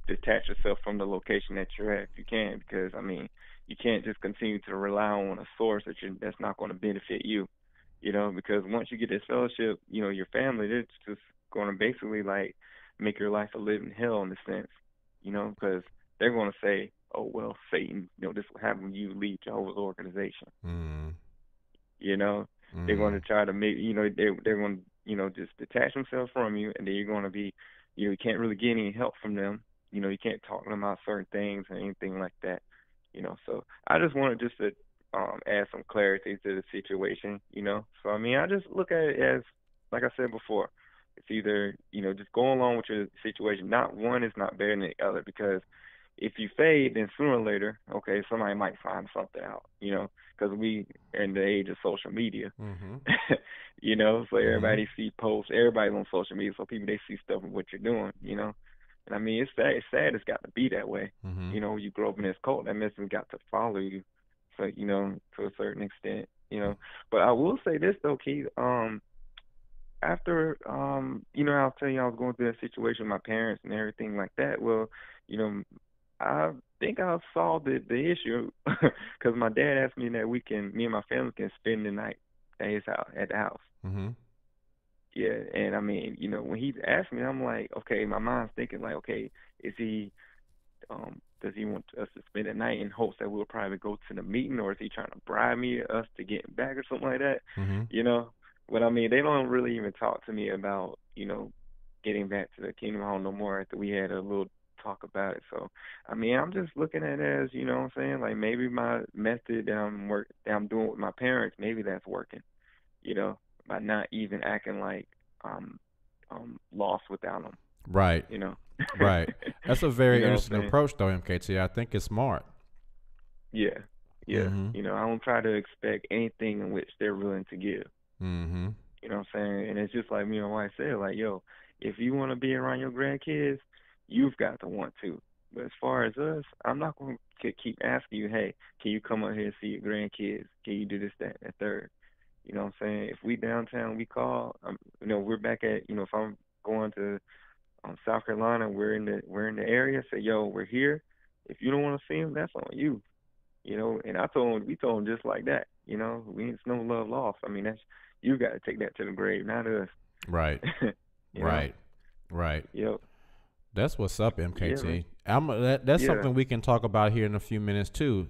detach yourself from the location that you're at if you can, because I mean, you can't just continue to rely on a source that's not going to benefit you. Because once you get this fellowship, your family, it's just going to basically like make your life a living hell in a sense, because they're going to say, oh, well, Satan, this will happen when you leave Jehovah's organization. They're going to try to make, they're going to, just detach themselves from you, and then you're going to be, you can't really get any help from them. You can't talk to them about certain things or anything like that. So I just wanted just to add some clarity to the situation, So, I mean, I just look at it as, like I said before, it's either, just go along with your situation. Not one is not better than the other, because if you fade, then sooner or later, okay, somebody might find something out, because we are in the age of social media, so everybody see posts, everybody's on social media, so people, they see stuff of what you're doing, And I mean, it's sad it's got to be that way. You grow up in this cult, that message got to follow you. So, to a certain extent, But I will say this though, Keith, after I'll tell you I was going through that situation with my parents and everything like that. Well, I think I solved the issue because my dad asked me that me and my family can spend the night at his house, at the house. Yeah, and I mean, when he asked me, I'm like, okay, my mind's thinking like, okay, is he does he want us to spend the night in hopes that we'll probably go to the meeting, or is he trying to bribe us to get back or something like that? But I mean, they don't really even talk to me about, getting back to the Kingdom Hall no more after we had a little talk about it. So, I mean, I'm just looking at it as, you know what I'm saying? Like maybe my method that I'm doing with my parents, maybe that's working, you know, by not even acting like I'm lost without them, Right. you know. Right. That's a very You know what I'm interesting saying? approach, though, MKT. I think it's smart. Yeah. Yeah. You know, I don't try to expect anything in which they're willing to give. Mm-hmm. You know what I'm saying? And it's just like me and my wife said, like, yo, if you want to be around your grandkids, you've got to want to. But as far as us, I'm not going to keep asking you, hey, can you come out here and see your grandkids? Can you do this, that, and third? You know what I'm saying? If we downtown, we call. You know, we're back at. You know, if I'm going to South Carolina, we're in the area. Say, yo, we're here. If you don't want to see them, that's on you. You know, and we told them just like that. You know, it's no love lost. I mean, that's you got to take that to the grave, not us. Right. Right. Know? Right. Yep. That's what's up, MKT. Yeah, that's something we can talk about here in a few minutes too.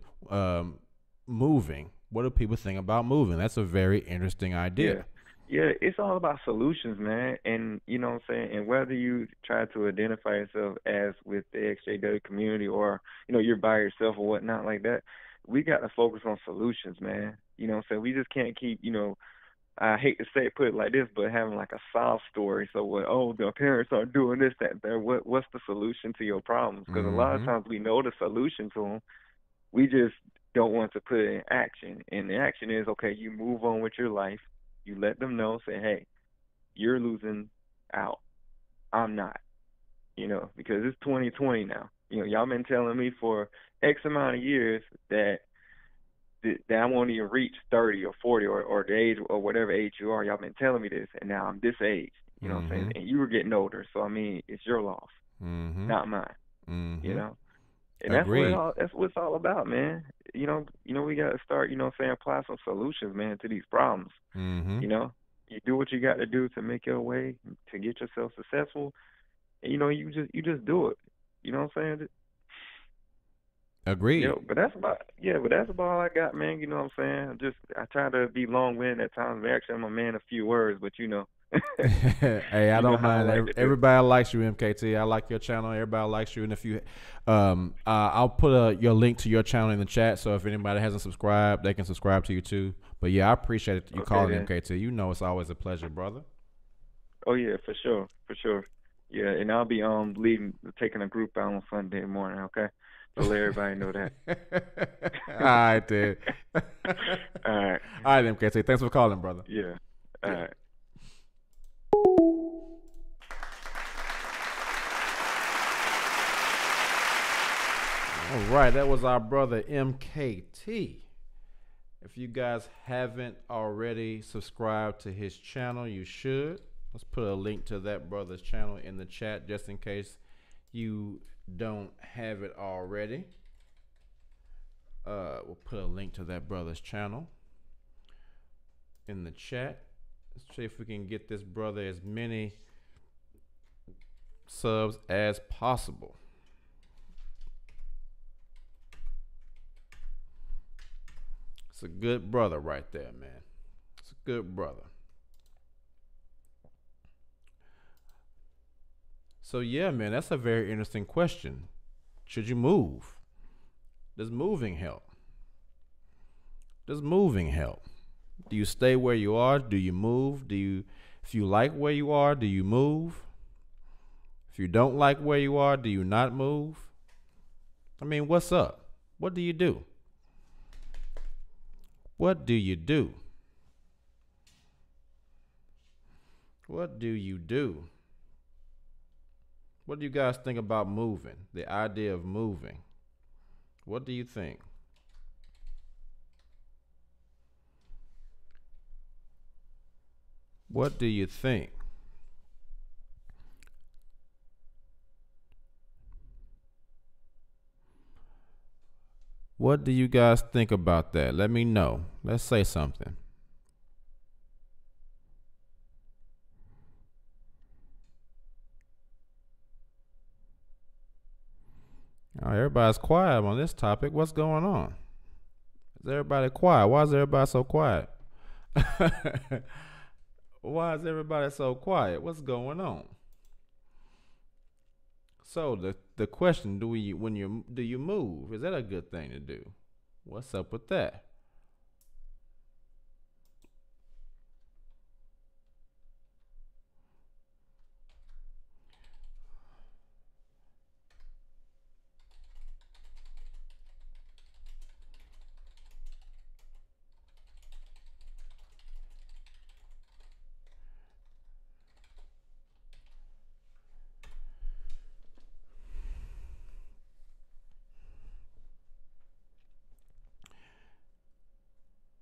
Moving. What do people think about moving? That's a very interesting idea. Yeah, it's all about solutions, man. And you know what I'm saying? And whether you try to identify yourself as with the XJW community or, you know, you're by yourself or whatnot like that, we got to focus on solutions, man. You know what I'm saying? We just can't keep, you know, I hate to say it, put it like this, but having like a sob story. So what? Oh, the parents are doing this, that, there. What's the solution to your problems? Because a lot of times we know the solution to them, we just don't want to put it in action. And the action is, okay, you move on with your life. You let them know, say, hey, you're losing out. I'm not. You know, because it's 2020 now. You know, y'all been telling me for X amount of years that I won't even reach 30 or 40 or the age or whatever age you are. Y'all been telling me this, and now I'm this age. You know what I'm saying? And you were getting older, so I mean, it's your loss, not mine. You know, and that's what it's all about, man. You know, we got to start. You know, what I'm saying, apply some solutions, man, to these problems. You know, you do what you got to do to make your way to get yourself successful, and you know, you just do it. You know what I'm saying? Agreed. Yeah, but that's about all I got, man. You know what I'm saying? I try to be long-winded at times. Actually, I'm a man of few words, but you know. Hey, I don't mind. Everybody likes you, MKT. I like your channel. Everybody likes you. And if you, I'll put your link to your channel in the chat. So if anybody hasn't subscribed, they can subscribe to you too. But yeah, I appreciate you calling MKT. You know, it's always a pleasure, brother. Oh yeah, for sure. Yeah, and I'll be taking a group out on Sunday morning. Okay. So let everybody know that. All right, dude. All right. All right, MKT. Thanks for calling, brother. Yeah. All right. All right, that was our brother MKT. If you guys haven't already subscribed to his channel, you should. Let's put a link to that brother's channel in the chat just in case you don't have it already. We'll put a link to that brother's channel in the chat. Let's see if we can get this brother as many subs as possible. It's a good brother right there, man. It's a good brother. So yeah, man, that's a very interesting question. Should you move? Does moving help? Does moving help? Do you stay where you are? Do you move? If you like where you are, do you move? If you don't like where you are, do you not move? I mean, what's up? What do you do? What do you do? What do you do? What do you guys think about moving? The idea of moving. What do you think? What do you think? What do you guys think about that? Let me know. Let's say something. Oh, everybody's quiet on this topic. What's going on? Is everybody quiet? Why is everybody so quiet? Why is everybody so quiet? What's going on? So the question, do you move? Is that a good thing to do? What's up with that?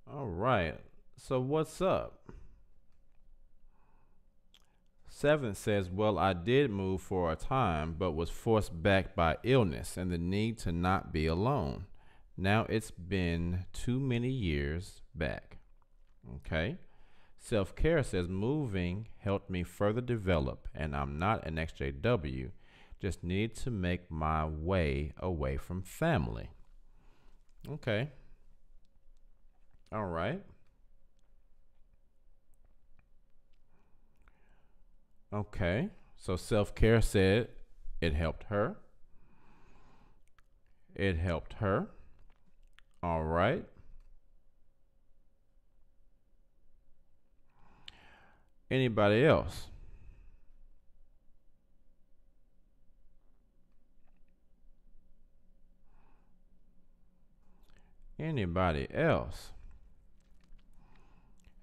All right. So what's up? Seventh says, well, I did move for a time, but was forced back by illness and the need to not be alone. Now it's been too many years back. Okay. Self-care says, moving helped me further develop, and I'm not an XJW. Just need to make my way away from family. Okay. All right. Okay. So self-care said it helped her. It helped her. All right. Anybody else? Anybody else?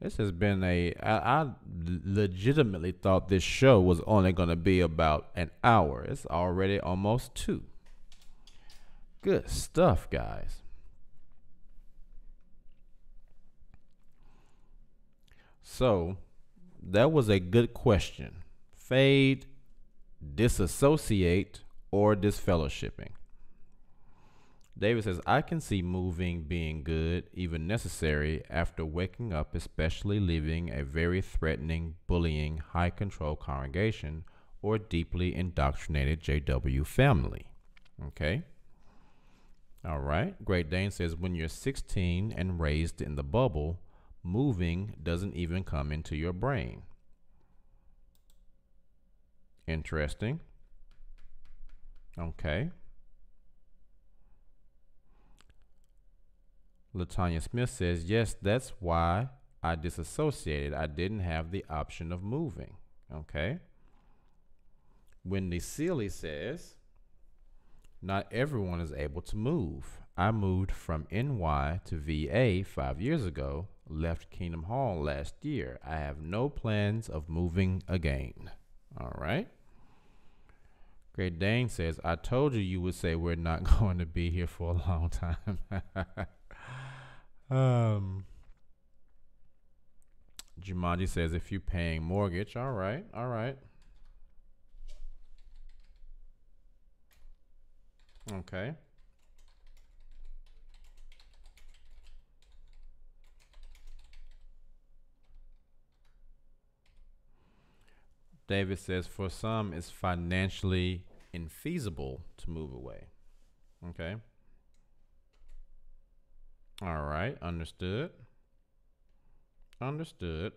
This has been I legitimately thought this show was only going to be about an hour. It's already almost 2. Good stuff, guys. So, that was a good question. Fade, disassociate, or disfellowshipping? David says, I can see moving being good, even necessary, after waking up, especially leaving a very threatening, bullying, high control congregation or deeply indoctrinated JW family. Okay. All right. Great Dane says, when you're 16 and raised in the bubble, moving doesn't even come into your brain. Interesting. Okay. Latanya Smith says, yes, that's why I disassociated. I didn't have the option of moving. Okay. Wendy Seeley says, not everyone is able to move. I moved from NY to VA 5 years ago, left Kingdom Hall last year. I have no plans of moving again. All right. Great Dane says, I told you would say we're not going to be here for a long time. Jumanji says, if you're paying mortgage, all right, all right. Okay. David says, for some, it's financially infeasible to move away. Okay. All right. Understood. Understood.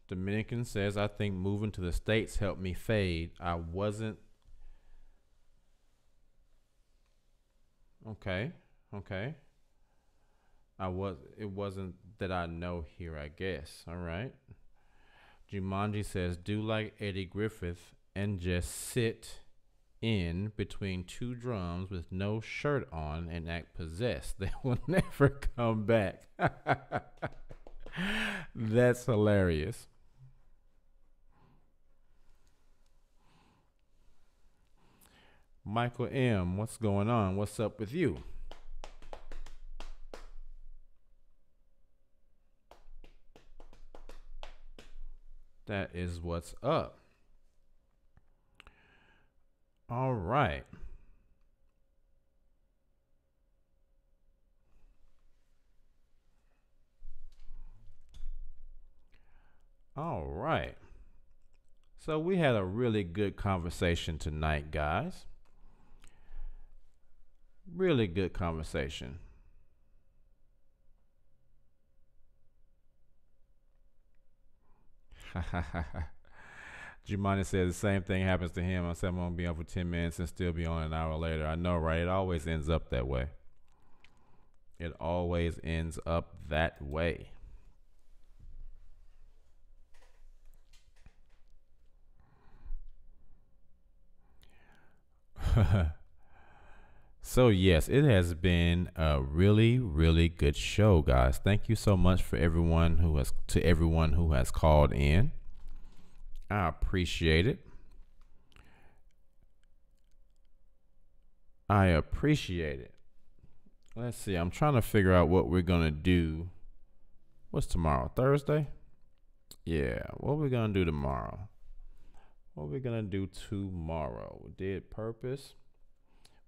Dominican says, I think moving to the States helped me fade. I wasn't. Okay. Okay. It wasn't that I know here, I guess. All right. Jumanji says, do like Eddie Griffith and just sit in between 2 drums with no shirt on and act possessed. They will never come back. That's hilarious. Michael M., what's going on? What's up with you? That is what's up. All right. All right. So we had a really good conversation tonight, guys. Really good conversation. Jumani says the same thing happens to him. I said I'm going to be on for 10 minutes and still be on an hour later. I know, right? It always ends up that way. It always ends up that way. So yes, it has been a really, really good show, guys. Thank you so much for everyone who has called in. I appreciate it. I appreciate it. Let's see. I'm trying to figure out what we're gonna do. What's tomorrow? Thursday? Yeah. What we're gonna do tomorrow? What we're gonna do tomorrow? We did purpose.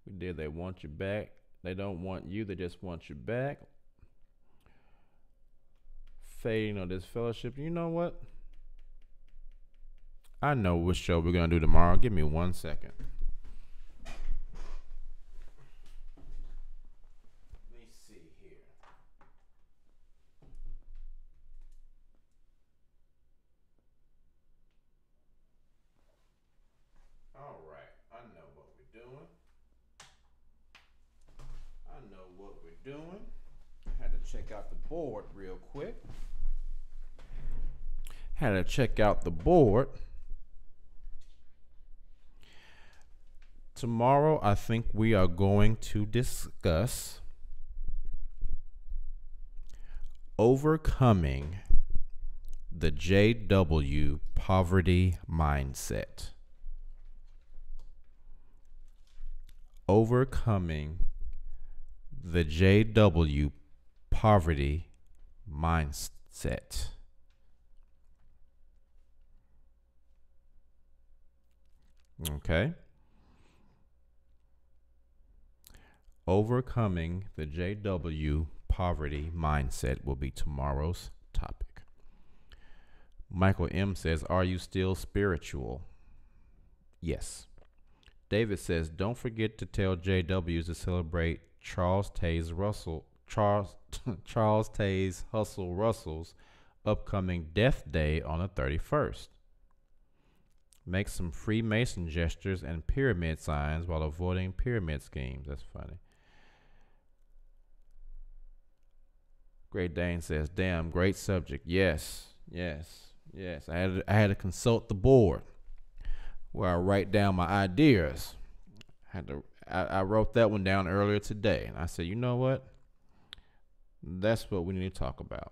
We did they want you back. They don't want you. They just want you back. Fading on Disfellowshipped. You know what? I know which show we're gonna do tomorrow. Give me 1 second. Let me see here. All right. I know what we're doing. Had to check out the board real quick. Tomorrow, I think we are going to discuss overcoming the JW poverty mindset. Overcoming the JW poverty mindset. Okay. Overcoming the JW poverty mindset will be tomorrow's topic. Michael M says, "Are you still spiritual?" Yes. David says, "Don't forget to tell JWs to celebrate Charles Taze Hustle Russell's upcoming death day on the 31st. Make some Freemason gestures and pyramid signs while avoiding pyramid schemes." That's funny. Great Dane says, "Damn, great subject. Yes. I had to consult the board where I write down my ideas. I wrote that one down earlier today, and I said, you know what? That's what we need to talk about.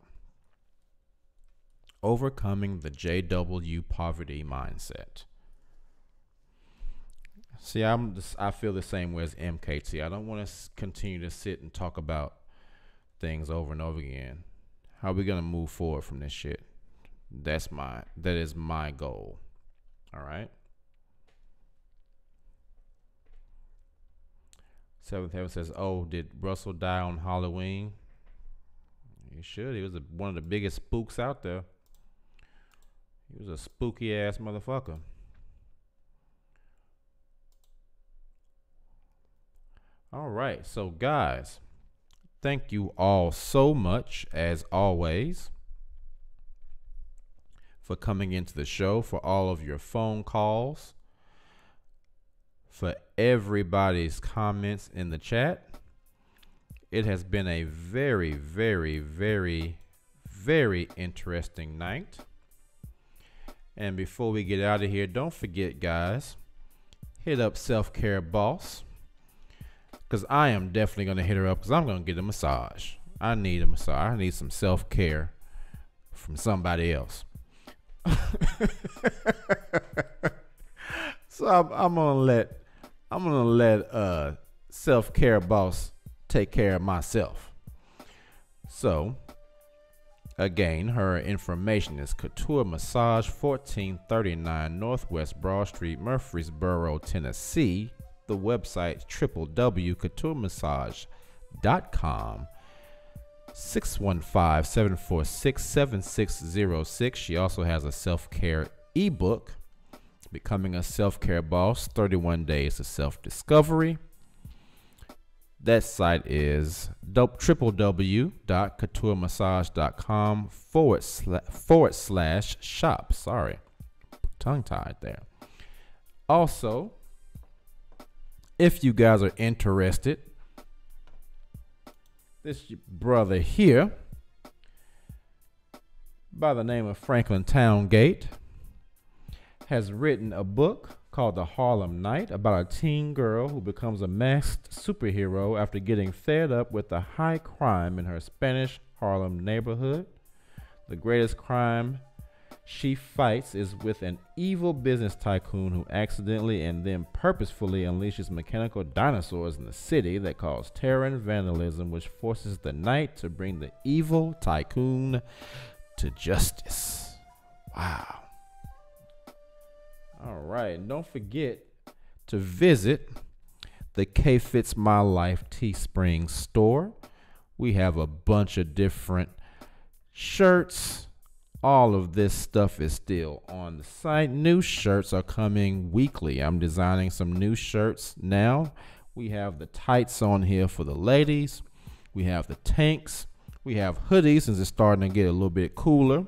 Overcoming the JW poverty mindset." See, I feel the same way as MKT. I don't want to continue to sit and talk about things over and over again. How are we gonna move forward from this shit? That is my goal. All right. Seventh Heaven says, "Oh, did Russell die on Halloween?" He should. He was one of the biggest spooks out there. He was a spooky ass motherfucker. All right. So, guys, thank you all so much, as always, for coming into the show, for all of your phone calls, for everybody's comments in the chat. It has been a very, very, very, very interesting night. And before we get out of here, don't forget, guys, hit up Self-Care Boss, because I am definitely going to hit her up, because I'm going to get a massage. I need a massage. I need some self-care from somebody else. So I'm gonna let Self-Care Boss take care of myself. So again, her information is Couture Massage, 1439 Northwest Broad Street, Murfreesboro, Tennessee. The website www.couturemassage.com. 615-746-7606. She also has a self-care ebook Becoming a Self-Care Boss, 31 Days of Self-Discovery. That site is www.couturemassage.com/shop. Sorry, tongue-tied there. Also, if you guys are interested, this brother here by the name of Franklin Towngate has written a book called The Harlem Night about a teen girl who becomes a masked superhero after getting fed up with the high crime in her Spanish Harlem neighborhood. The greatest crime she fights is with an evil business tycoon who accidentally and then purposefully unleashes mechanical dinosaurs in the city that cause terror and vandalism, which forces the night to bring the evil tycoon to justice. Wow. All right, and don't forget to visit the K Fits My Life Teespring store. We have a bunch of different shirts. All of this stuff is still on the site. New shirts are coming weekly. I'm designing some new shirts now. We have the tights on here for the ladies. We have the tanks. We have hoodies since it's starting to get a little bit cooler.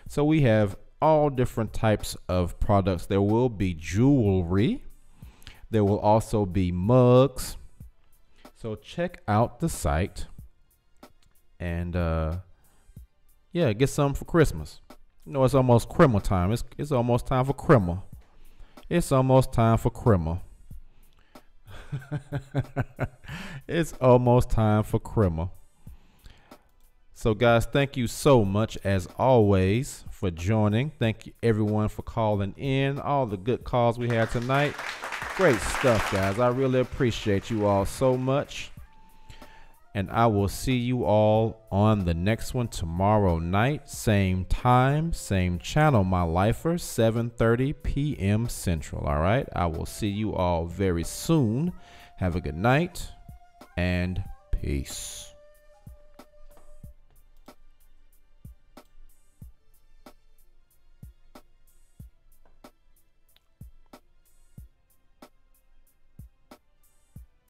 So we have all different types of products. There will be jewelry. There will also be mugs. So check out the site and yeah, get some for Christmas. You know, it's almost Christmas time. It's almost time for Christmas. It's almost time for Christmas. It's almost time for Christmas. So guys, thank you so much as always for joining. Thank you everyone for calling in. All the good calls we had tonight. Great stuff, guys. I really appreciate you all so much. And I will see you all on the next one tomorrow night. Same time, same channel, my lifer, 7:30 p.m. Central. All right. I will see you all very soon. Have a good night and peace.